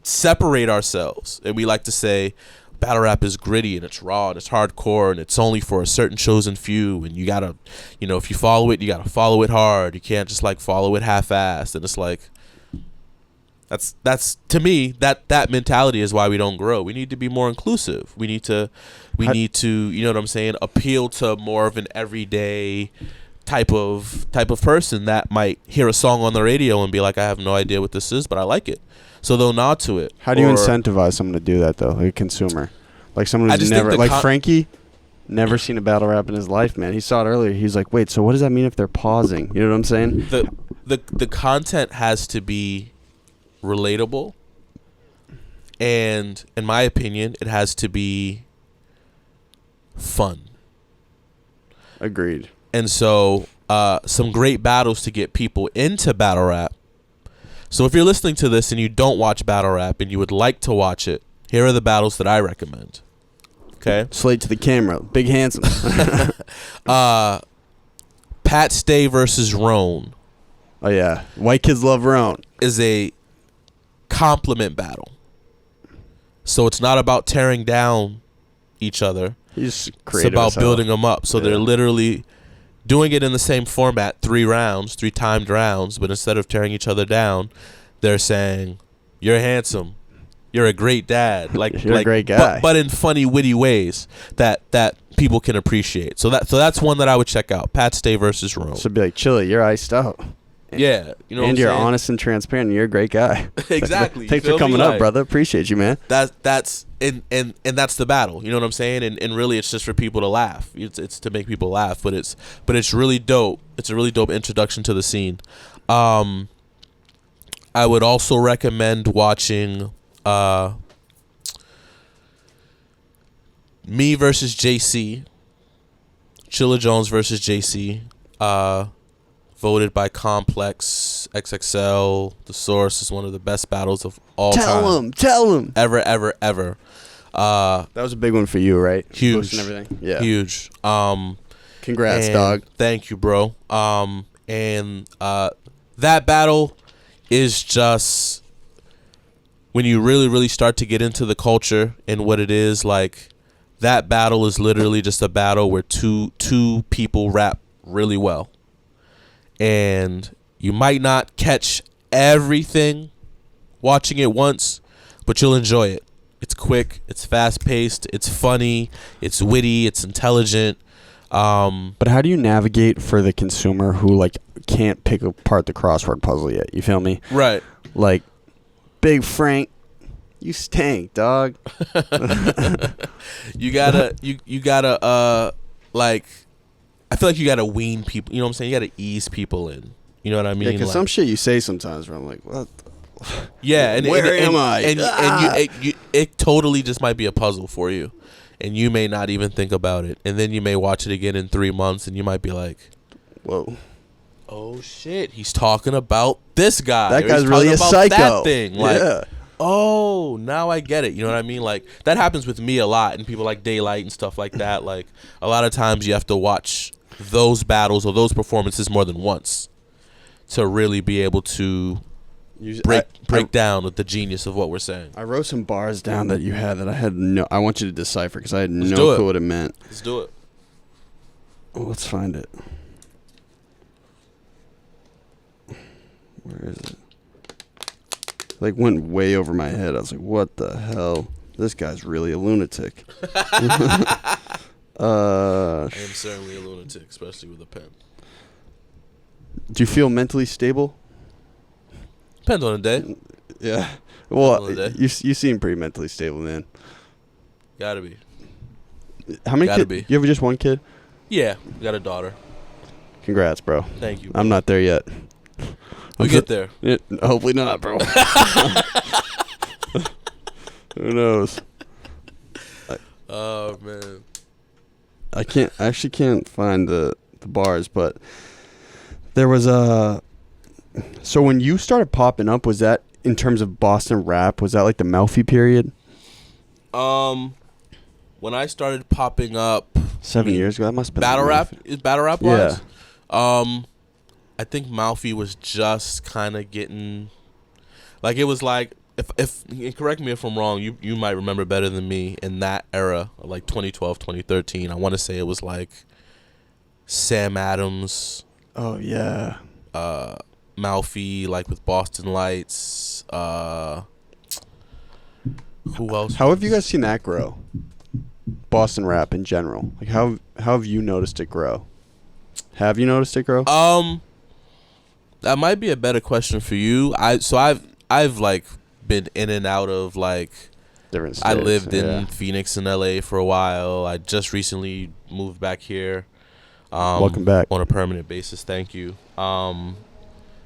separate ourselves. And we like to say, battle rap is gritty and it's raw and it's hardcore and it's only for a certain chosen few, and you gotta, if you follow it, you gotta follow it hard. You can't just like follow it half-assed. And it's like, that's to me, that mentality is why we don't grow. We need to be more inclusive. We need to you know what I'm saying, appeal to more of an everyday type of person that might hear a song on the radio and be like, I have no idea what this is, but I like it. So they'll nod to it. How do you incentivize someone to do that, though, like a consumer? Like someone who's never... Like Frankie, never seen a battle rap in his life, man. He saw it earlier. He's like, wait, so what does that mean if they're pausing? You know what I'm saying? The content has to be relatable. And, in my opinion, it has to be fun. Agreed. And so, some great battles to get people into battle rap. So if you're listening to this and you don't watch battle rap and you would like to watch it, here are the battles that I recommend. Okay? Slate to the camera. Big handsome. Pat Stay versus Roan. Oh, yeah. White kids love Roan. Is a compliment battle. So it's not about tearing down each other. It's about building them up. So they're literally doing it in the same format, 3 rounds, 3 timed rounds, but instead of tearing each other down, they're saying, you're handsome, you're a great dad, you're a great guy, but in funny, witty ways that people can appreciate. So that's one that I would check out. Pat Stay versus Rome. So be like, Chilla, you're iced out. Yeah, and you're honest and transparent. And you're a great guy. Exactly. Thanks for coming up, brother. Appreciate you, man. That's that's the battle. You know what I'm saying? And really, it's just for people to laugh. It's to make people laugh. But it's really dope. It's a really dope introduction to the scene. I would also recommend watching me versus JC, Chilla Jones versus JC. Voted by Complex XXL. The Source is one of the best battles of all time. Tell him. Ever. That was a big one for you, right? Huge. Boosting everything. Yeah. Huge. Congrats, and dog. Thank you, bro. And that battle is just when you really, really start to get into the culture and what it is, like, that battle is literally just a battle where two people rap really well. And you might not catch everything watching it once, but you'll enjoy it. It's quick, it's fast-paced, it's funny, it's witty, it's intelligent. But how do you navigate for the consumer who, like, can't pick apart the crossword puzzle yet? You feel me? Right. Like, Big Frank, you stink, dog. You gotta like, I feel like you gotta wean people. You know what I'm saying? You gotta ease people in. You know what I mean? Yeah, because like, some shit you say sometimes where I'm like, what? Yeah, and where am I? And it totally just might be a puzzle for you, and you may not even think about it, and then you may watch it again in 3 months, and you might be like, whoa, oh shit, he's talking about this guy. That or guy's he's really talking a about psycho. That thing, like, yeah. oh, now I get it. You know what I mean? Like, that happens with me a lot, and people like Daylight and stuff like that. Like, a lot of times you have to watch those battles or those performances more than once to really be able to break down with the genius of what we're saying. I wrote some bars down that you had that I want you to decipher because I had Let's no do it. clue what it meant. Let's do it. Oh, let's find it. Where is it? Like, went way over my head. I was like, what the hell? This guy's really a lunatic. I am certainly a lunatic, especially with a pen. Do you feel mentally stable? Depends on the day. Yeah. Well, Depends on the day. you seem pretty mentally stable, man. Gotta be. How many Gotta kids? be. You have just one kid? Yeah, got a daughter. Congrats, bro. Thank you. I'm not there yet. We'll get there. Yeah, hopefully not, bro. Who knows? Oh man. I actually can't find the bars, but there was a. So when you started popping up, was that in terms of Boston rap? Was that like the Mouthy period? When I started popping up 7 years ago, that must have been battle rap. Is battle rap wise? Yeah. I think Mouthy was just kind of getting, like, it was like, if correct me if I'm wrong, you might remember better than me in that era, like 2012, 2013. I want to say it was like Sam Adams. Oh yeah. Mouthy, like with Boston Lights. Who else? How have you guys seen that grow? Boston rap in general. Like how have you noticed it grow? Have you noticed it grow? That might be a better question for you. I've like been in and out of like Different states. I lived yeah. in Phoenix and LA for a while. I just recently moved back here. Welcome back. On a permanent basis. Thank you.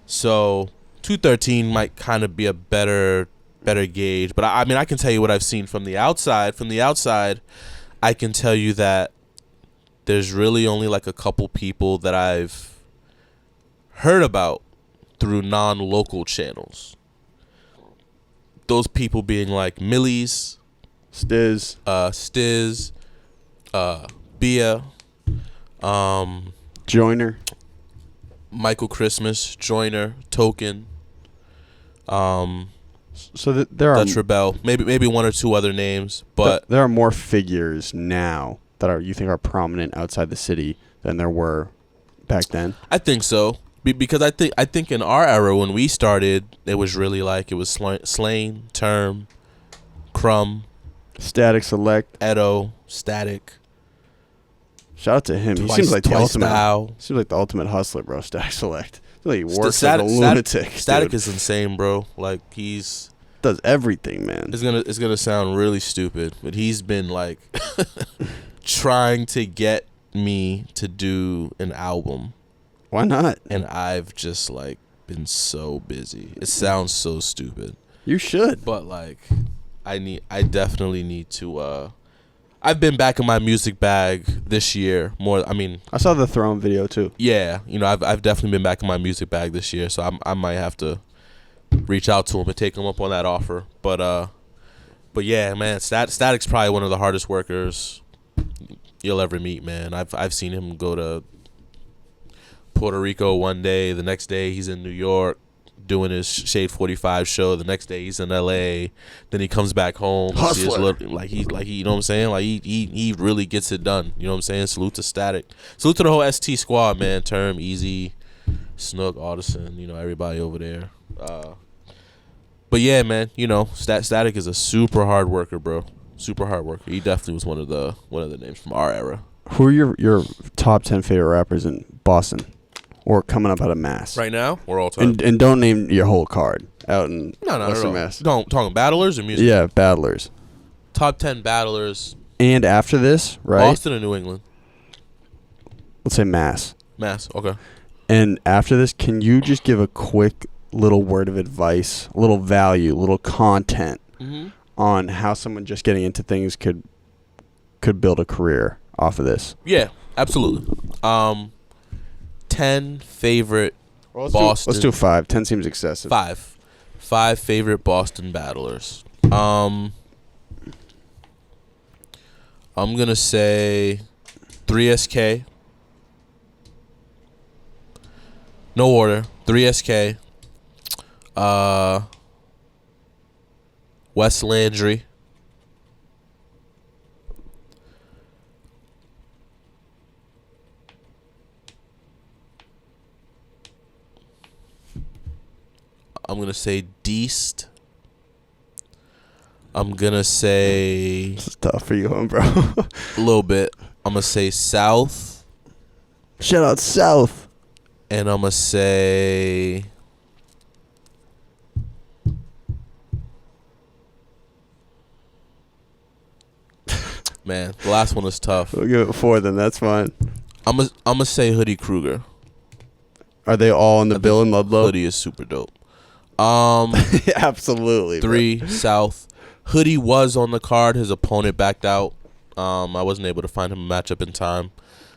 So 213 might kind of be a better gauge, but I mean I can tell you what I've seen from the outside. From the outside, I can tell you that there's really only like a couple people that I've heard about through non-local channels. Those people being like Millie's, Stiz, Bia, Joyner, Michael Christmas, Joyner, Token, so there are Dutch Rebel, maybe one or two other names, but there are more figures now that you think are prominent outside the city than there were back then. I think so. Because I think in our era when we started, it was really like it was Slain, Term, Crumb, Static Select, Edo, Static. Shout out to him. He seems like the ultimate. Seems like the ultimate hustler, bro. Static Select. Like he works like a lunatic. Static dude. is insane, bro. Like he's does everything, man. It's gonna sound really stupid, but he's been like trying to get me to do an album. Why not? And I've just like been so busy. It sounds so stupid. You should. But like I definitely need to I've been back in my music bag this year more. I mean, I saw the Throne video too. Yeah, you know, I've definitely been back in my music bag this year, so I might have to reach out to him and take him up on that offer. But But yeah, man, Static's probably one of the hardest workers you'll ever meet, man. I've seen him go to Puerto Rico one day, the next day he's in New York doing his Shade 45 show, the next day he's in LA, then he comes back home. Hustler. Like he you know what I'm saying? Like he really gets it done. You know what I'm saying? Salute to Static. Salute to the whole ST squad, man. Term, Easy, Snook, Audison, you know, everybody over there. But yeah, man, you know, Static is a super hard worker, bro. Super hard worker. He definitely was one of the names from our era. Who are your top 10 favorite rappers in Boston or coming up out of Mass? Right now, or all time? And don't name your whole card out in Western Mass. Talking battlers or music? Yeah, battlers. Top 10 battlers. And after this, right? Boston or New England? Let's say Mass. Mass, okay. And after this, can you just give a quick little word of advice, a little value, little content on how someone just getting into things could build a career off of this? Yeah, absolutely. 10 favorite Boston. Let's do 5. 10 seems excessive. 5 favorite Boston battlers. I'm gonna say 3SK. No order. 3SK. Wes Landry. I'm going to say Deast. I'm going to say... This is tough for you, bro. a little bit. I'm going to say South. Shout out South. And I'm going to say... Man, the last one is tough. We'll give it 4 then. That's fine. I'm gonna say Hoodie Kruger. Are they all in the bill in Ludlow? Hoodie is super dope. Absolutely. 3 bro. South. Hoodie was on the card. His opponent backed out. I wasn't able to find him a matchup in time.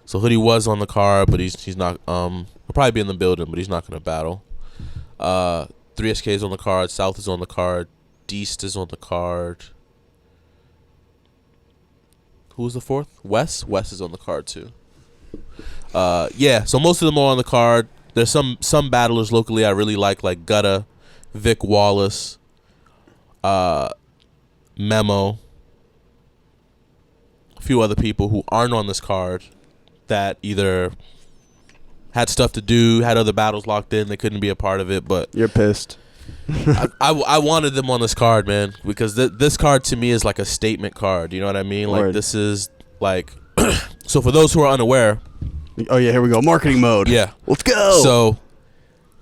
So Hoodie was on the card, but he's not. He'll probably be in the building, but he's not gonna battle. 3SK is on the card. South is on the card. Deast is on the card. Who was the 4th? Wes? Wes is on the card too. Yeah, so most of them are on the card. There's some battlers locally I really like Gutta, Vic Wallace, Memo, a few other people who aren't on this card that either had stuff to do, had other battles locked in, they couldn't be a part of it, but... You're pissed. I wanted them on this card, man, because this card to me is like a statement card. You know what I mean? Word. Like this is like. So for those who are unaware. Oh yeah, here we go. Marketing mode. Yeah, let's go. So,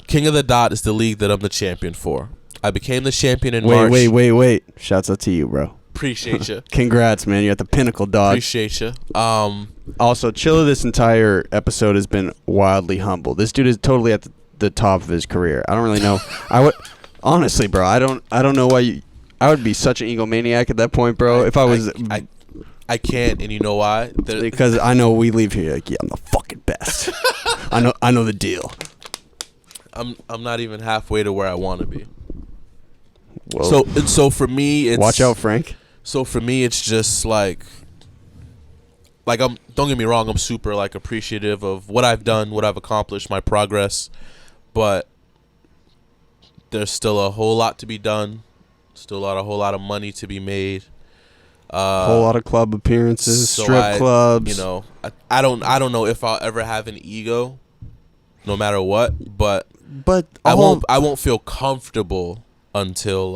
King of the Dot is the league that I'm the champion for. I became the champion in March. Wait. Shouts out to you, bro. Appreciate you. Congrats, man. You're at the pinnacle, dog. Appreciate you. Also, Chilla, this entire episode has been wildly humble. This dude is totally at the top of his career. I don't really know. Honestly, bro, I don't know why you. I would be such an egomaniac at that point, bro. If I was, I can't, and you know why? Because I know we leave here like, yeah, I'm the fucking best. I know the deal. I'm not even halfway to where I want to be. Whoa. So for me, it's watch out, Frank. So for me, it's just like don't get me wrong, I'm super appreciative of what I've done, what I've accomplished, my progress, but there's still a whole lot to be done. Still a whole lot of money to be made. Whole lot of club appearances, so strip clubs. You know, I don't know if I'll ever have an ego, no matter what. But I won't feel comfortable until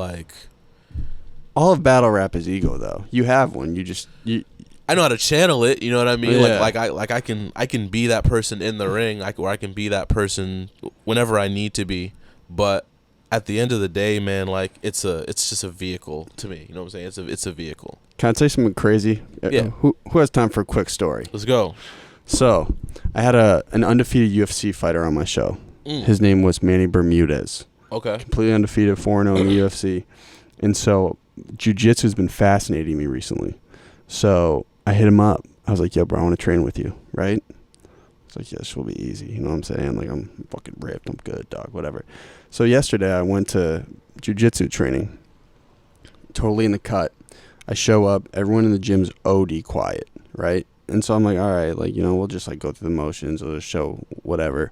all of battle rap is ego, though. You have one. I know how to channel it. You know what I mean? Yeah. I can be that person in the ring. Or I can be that person whenever I need to be. But at the end of the day, man, it's just a vehicle to me. You know what I'm saying? It's a vehicle. Can I tell you something crazy? Yeah. Who has time for a quick story? Let's go. So, I had an undefeated UFC fighter on my show. His name was Manny Bermudez. Okay. Completely undefeated, 4-0 in the UFC. And so, jiu-jitsu's been fascinating me recently. So, I hit him up. I was like, yo, bro, I want to train with you, right? It's like, yeah, this will be easy. You know what I'm saying? I'm fucking ripped. I'm good, dog, whatever. So, yesterday, I went to jiu-jitsu training. totally in the cut. I show up, everyone in the gym's OD quiet, right? And so I'm like, all right, like, we'll just like go through the motions, we'll just show whatever.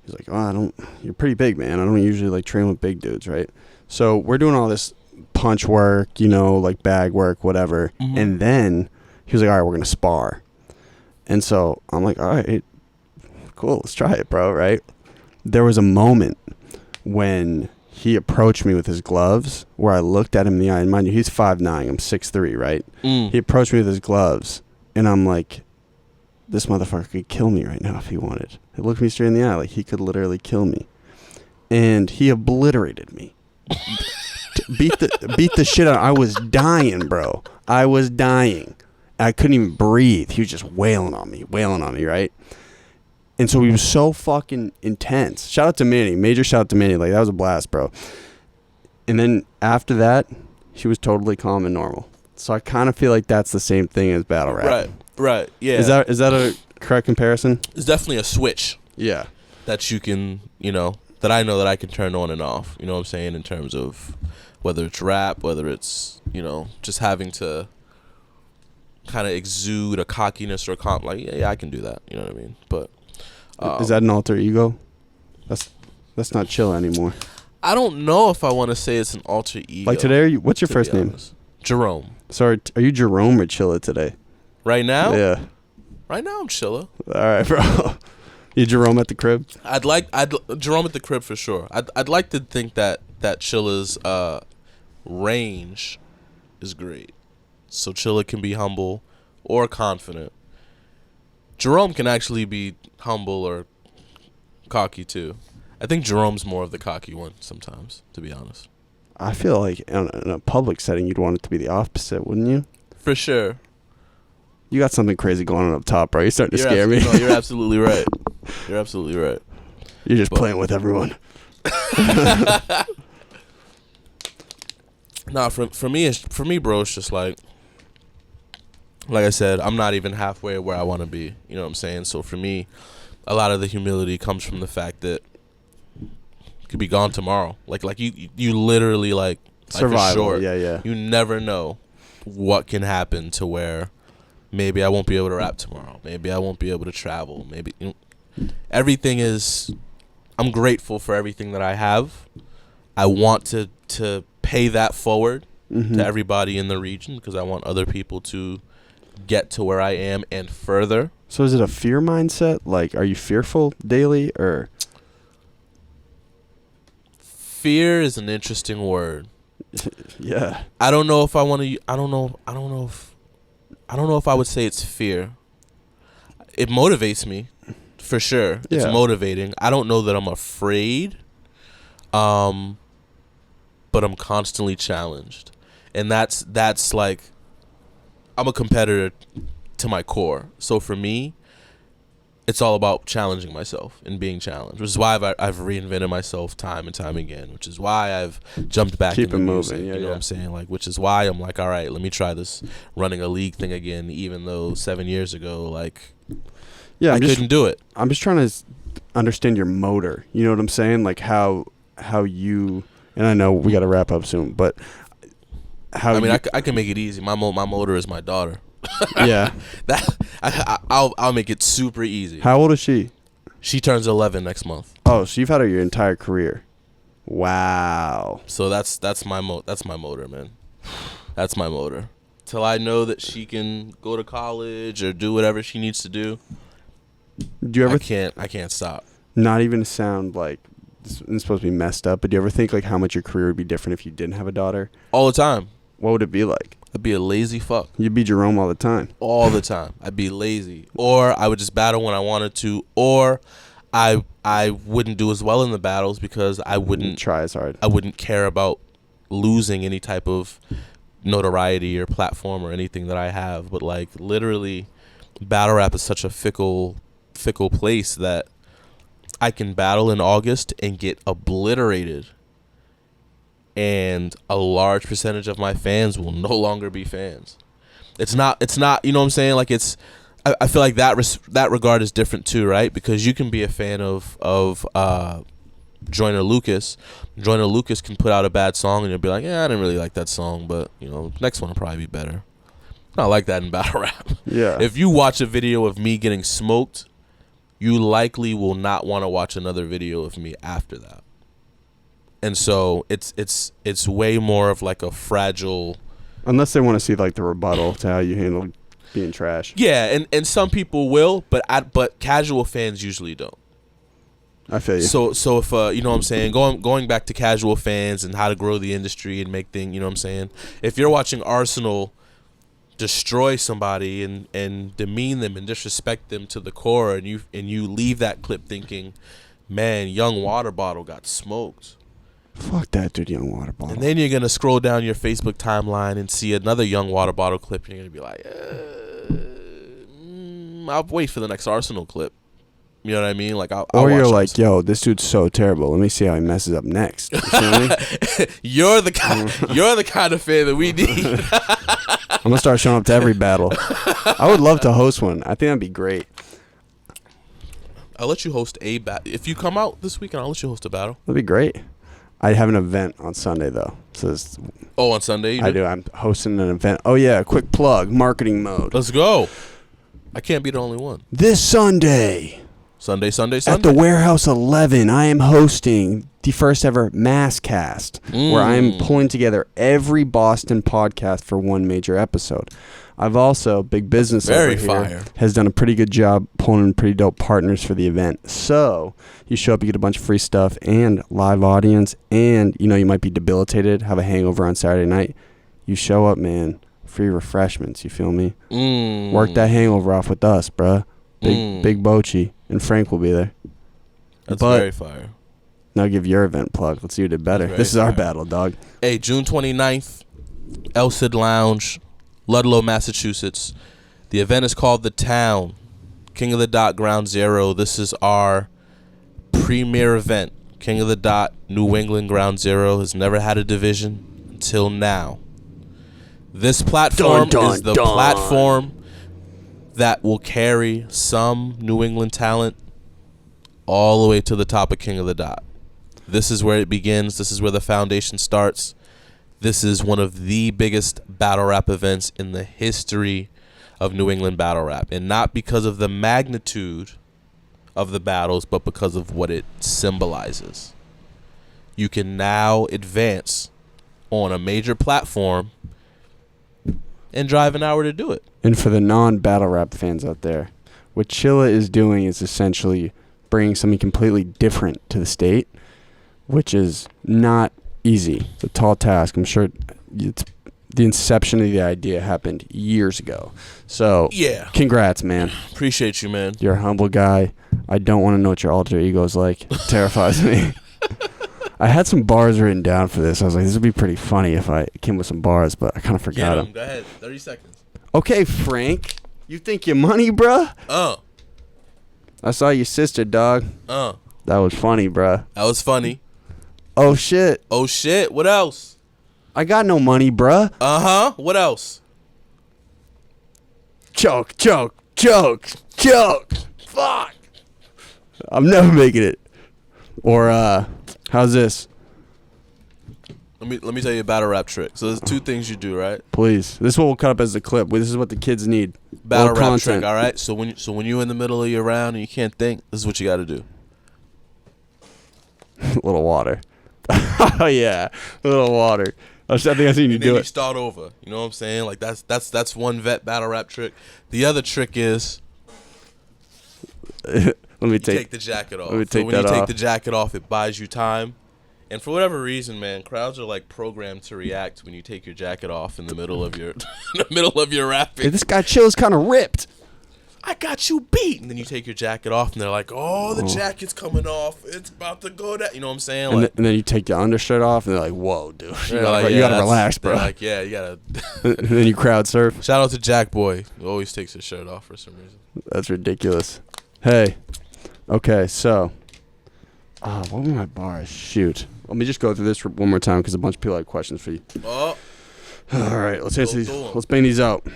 He's like, oh, you're pretty big, man. I don't usually like train with big dudes, right? So we're doing all this punch work, like bag work, whatever. Mm-hmm. And then he was like, all right, we're going to spar. And so I'm like, all right, cool, let's try it, bro, right? There was a moment when he approached me with his gloves where I looked at him in the eye. And mind you, he's 5'9", I'm 6'3", right? He approached me with his gloves, and I'm like, this motherfucker could kill me right now if he wanted. He looked me straight in the eye like he could literally kill me. And he obliterated me. beat the shit out. I was dying, bro. I was dying. I couldn't even breathe. He was just wailing on me, right? And so he was so fucking intense. Shout out to Manny. Major shout out to Manny. Like, that was a blast, bro. And then after that, he was totally calm and normal. So I kind of feel like that's the same thing as battle rap. Right. Yeah. Is that a correct comparison? It's definitely a switch. Yeah. That you can, that I know that I can turn on and off. You know what I'm saying? In terms of whether it's rap, whether it's, just having to kind of exude a cockiness or a like, yeah, I can do that. You know what I mean? But is that an alter ego? That's not Chilla anymore. I don't know if I want to say it's an alter ego. Like today, what's your first name? Jerome. Sorry, are you Jerome or Chilla today? Right now? Yeah. Right now I'm Chilla. All right, bro. You Jerome at the crib? I'd Jerome at the crib for sure. I'd like to think that Chilla's range is great. So Chilla can be humble or confident. Jerome can actually be humble or cocky too. I think Jerome's more of the cocky one sometimes, to be honest. I feel like in a public setting, you'd want it to be the opposite, wouldn't you? For sure. You got something crazy going on up top, bro. You're starting to scare me. No, you're absolutely right. You're absolutely right. You're just playing with everyone. Nah, for me, bro, it's just like I said, I'm not even halfway where I want to be. You know what I'm saying? So for me, a lot of the humility comes from the fact that it could be gone tomorrow. Like you literally like survival. Sure, Yeah. You never know what can happen to where maybe I won't be able to rap tomorrow. Maybe I won't be able to travel. Maybe everything is. I'm grateful for everything that I have. I want to pay that forward to everybody in the region because I want other people to get to where I am and further. So is it a fear mindset? Like, are you fearful daily or? Fear is an interesting word. Yeah. I don't know if I want to. I don't know if I would say it's fear. It motivates me, for sure. It's motivating. I don't know that I'm afraid, but I'm constantly challenged, and that's like, I'm a competitor to my core. So for me, it's all about challenging myself and being challenged, which is why I've reinvented myself time and time again, which is why I've jumped back into music, you know what I'm saying? Like, which is why I'm like, all right, let me try this running a league thing again, even though 7 years ago, like, I couldn't do it. I'm just trying to understand your motor. You know what I'm saying? Like how you, and I know we got to wrap up soon, but how I can make it easy. My motor is my daughter. Yeah. I'll make it super easy. How old is she? She turns 11 next month. Oh, so you've had her your entire career. Wow. So that's my motor, man. That's my motor. Till I know that she can go to college or do whatever she needs to do. Do you ever? I can't stop. Not even to sound like it's supposed to be messed up, but do you ever think like how much your career would be different if you didn't have a daughter? All the time. What would it be like? I'd be a lazy fuck. You'd be Jerome all the time. All the time. I'd be lazy. Or I would just battle when I wanted to. Or I wouldn't do as well in the battles because I wouldn't try as hard. I wouldn't care about losing any type of notoriety or platform or anything that I have. But like literally, battle rap is such a fickle place that I can battle in August and get obliterated. And a large percentage of my fans will no longer be fans. It's not, you know what I'm saying? Like I feel like that regard is different too, right? Because you can be a fan of Joyner Lucas. Joyner Lucas can put out a bad song and you'll be like, yeah, I didn't really like that song, but next one will probably be better. Not like that in battle rap. Yeah. If you watch a video of me getting smoked, you likely will not want to watch another video of me after that. And so it's way more of like a fragile. Unless they want to see like the rebuttal to how you handle being trash. Yeah, and some people will, but casual fans usually don't. I feel you. So if you know what I'm saying, going back to casual fans and how to grow the industry and make things, you know what I'm saying. If you're watching Arsenal destroy somebody and demean them and disrespect them to the core, and you leave that clip thinking, man, Young Water Bottle got smoked. Fuck that dude, Young Water Bottle. And then you're gonna scroll down your Facebook timeline and see another Young Water Bottle clip, and you're gonna be like, I'll wait for the next Arsenal clip. You know what I mean? Like, I'll or you're watch like, yo, this dude's so terrible. Let me see how he messes up next. You feel me? You're the kind of fan that we need. I'm gonna start showing up to every battle. I would love to host one. I think that'd be great. I'll let you host a battle. If you come out this weekend, I'll let you host a battle. That'd be great. I have an event on Sunday though. So on Sunday? I do. I'm hosting an event. Oh yeah, quick plug, marketing mode. Let's go. I can't be the only one. This Sunday. Sunday. At the Warehouse 11, I am hosting the first ever Masscast, where I am pulling together every Boston podcast for one major episode. I've also, Big Business over here, has done a pretty good job pulling in pretty dope partners for the event. So you show up, you get a bunch of free stuff and live audience, and you might be debilitated, have a hangover on Saturday night. You show up, man, free refreshments, you feel me? Work that hangover off with us, bruh. Big Bochi and Frank will be there. That's very fire. Now give your event plug. Let's see who did better. This is our battle, dog. Hey, June 29th, El Cid Lounge, Ludlow, Massachusetts. The event is called The Town, King of the Dot, Ground Zero. This is our premier event. King of the Dot, New England, Ground Zero has never had a division until now. This platform is the platform that will carry some New England talent all the way to the top of King of the Dot. This is where it begins. This is where the foundation starts. This is one of the biggest battle rap events in the history of New England battle rap. And not because of the magnitude of the battles, but because of what it symbolizes. You can now advance on a major platform and drive an hour to do it. And for the non-battle rap fans out there, what Chilla is doing is essentially bringing something completely different to the state, which is not easy. It's a tall task. I'm sure the inception of the idea happened years ago. So, yeah, congrats, man. Appreciate you, man. You're a humble guy. I don't want to know what your alter ego is like. It terrifies me. I had some bars written down for this. I was like, this would be pretty funny if I came with some bars, but I kind of forgot them. Go ahead. 30 seconds. Okay, Frank. You think you're money, bruh? I saw your sister, dog. That was funny, bruh. That was funny. Oh, shit. Oh, shit. What else? I got no money, bruh. What else? Choke. Fuck. I'm never making it. Or, how's this? Let me tell you a battle rap trick. So there's two things you do, right? Please. This one will cut up as a clip. This is what the kids need. Battle rap trick, all right? So when you're in the middle of your round and you can't think, this is what you got to do. A little water. Oh, yeah. A little water. I think I've seen you do it. You start over. You know what I'm saying? Like, that's one vet battle rap trick. The other trick is... take the jacket off. When you take the jacket off, it buys you time. And for whatever reason, man, crowds are like programmed to react when you take your jacket off in the middle of your rapping. Hey, this guy Chilla's kind of ripped. I got you beat. And then you take your jacket off, and they're like, oh, the jacket's coming off. It's about to go down. You know what I'm saying? And then you take your undershirt off, and they're like, whoa, dude. You gotta relax, bro. They're like, yeah, you got to. And then you crowd surf. Shout out to Jack Boy, who always takes his shirt off for some reason. That's ridiculous. Hey. Okay, so. What were my bars? Shoot. Let me just go through this one more time because a bunch of people have questions for you. Oh. All right, let's answer these. Let's bang these out.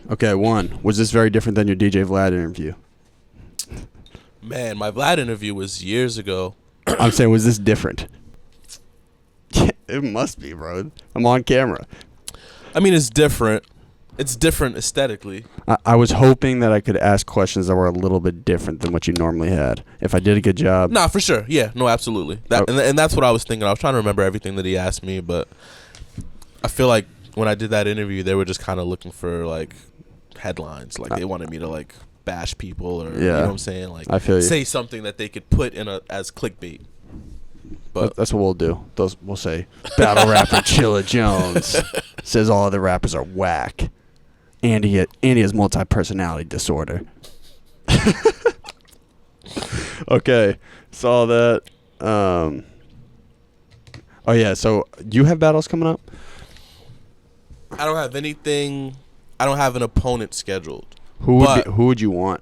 Okay, one. Was this very different than your DJ Vlad interview? Man, my Vlad interview was years ago. I'm saying, was this different? It must be, bro. I'm on camera. I mean, it's different. It's different aesthetically. I was hoping that I could ask questions that were a little bit different than what you normally had. If I did a good job. Nah, for sure. Yeah, no, absolutely. And that's what I was thinking. I was trying to remember everything that he asked me, but I feel like when I did that interview, they were just kind of looking for, like, headlines. Like, they wanted me to, like, bash people or, you know what I'm saying? Like, I feel you. Say something that they could put in as clickbait. But that's what we'll do. We'll say, battle rapper Chilla Jones says all other rappers are whack. And he has multi-personality disorder. Okay, saw that. Oh yeah, so you have battles coming up? I don't have anything. I don't have an opponent scheduled. Who would you want?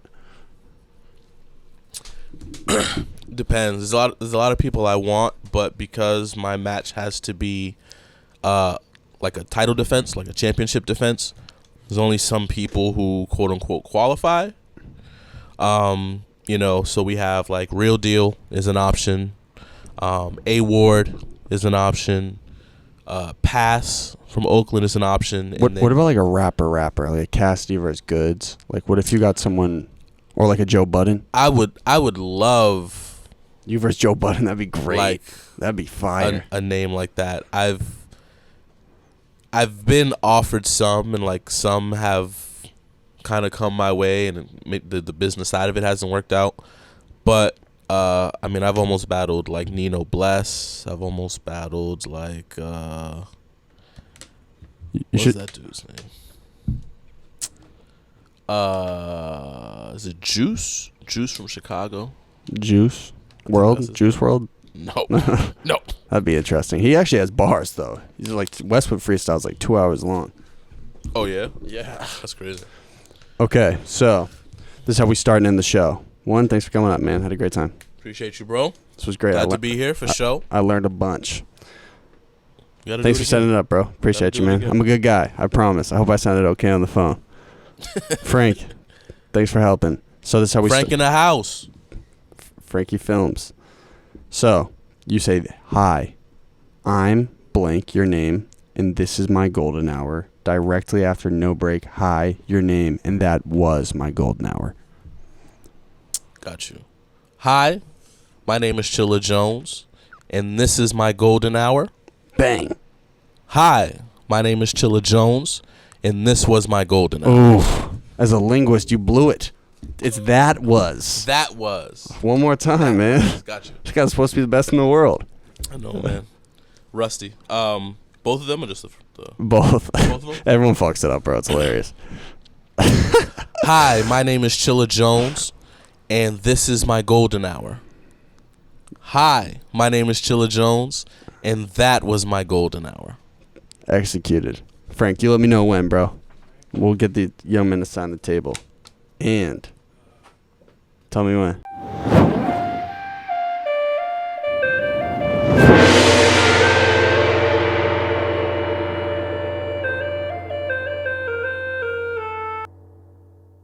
Depends. There's a lot of people I want, but because my match has to be like a title defense, like a championship defense, there's only some people who quote unquote qualify. You know, so we have like Real Deal is an option. A Ward is an option. Pass from Oakland is an option. What about like a rapper, like Cassidy versus Goods? Like, what if you got someone, or like a Joe Budden? I would love you versus Joe Budden. That'd be great. Like, that'd be fire. A name like that. I've been offered some, and like some have kind of come my way, and the business side of it hasn't worked out. But I mean, I've almost battled like Nino Bless. I've almost battled like what's that dude's name? Is it Juice? Juice from Chicago. Juice World? Juice World? No. No. That'd be interesting. He actually has bars though. He's like Westwood Freestyle's like 2 hours long. Oh yeah? Yeah. That's crazy. Okay, so this is how we start and end the show. One, thanks for coming up, man. Had a great time. Appreciate you, bro. This was great. Glad to be here for show. I learned a bunch. Thanks for setting it up, bro. Appreciate you, man. I'm a good guy. I promise. I hope I sounded okay on the phone. Frank, thanks for helping. So this is how we Frank in the house. Frankie Films. So you say, hi, I'm blank, your name, and this is my golden hour. Directly after no break, hi, your name, and that was my golden hour. Got you. Hi, my name is Chilla Jones, and this is my golden hour. Bang. Hi, my name is Chilla Jones, and this was my golden hour. Oof. As a linguist, you blew it. It's that was. That was. One more time, man. Got you. This guy's supposed to be the best in the world. I know, man. Rusty. Both of them are just the Both. Both of them? Everyone fucks it up, bro. It's hilarious. Hi, my name is Chilla Jones, and this is my golden hour. Hi, my name is Chilla Jones, and that was my golden hour. Executed. Frank, you let me know when, bro. We'll get the young men to sign the table. And tell me when.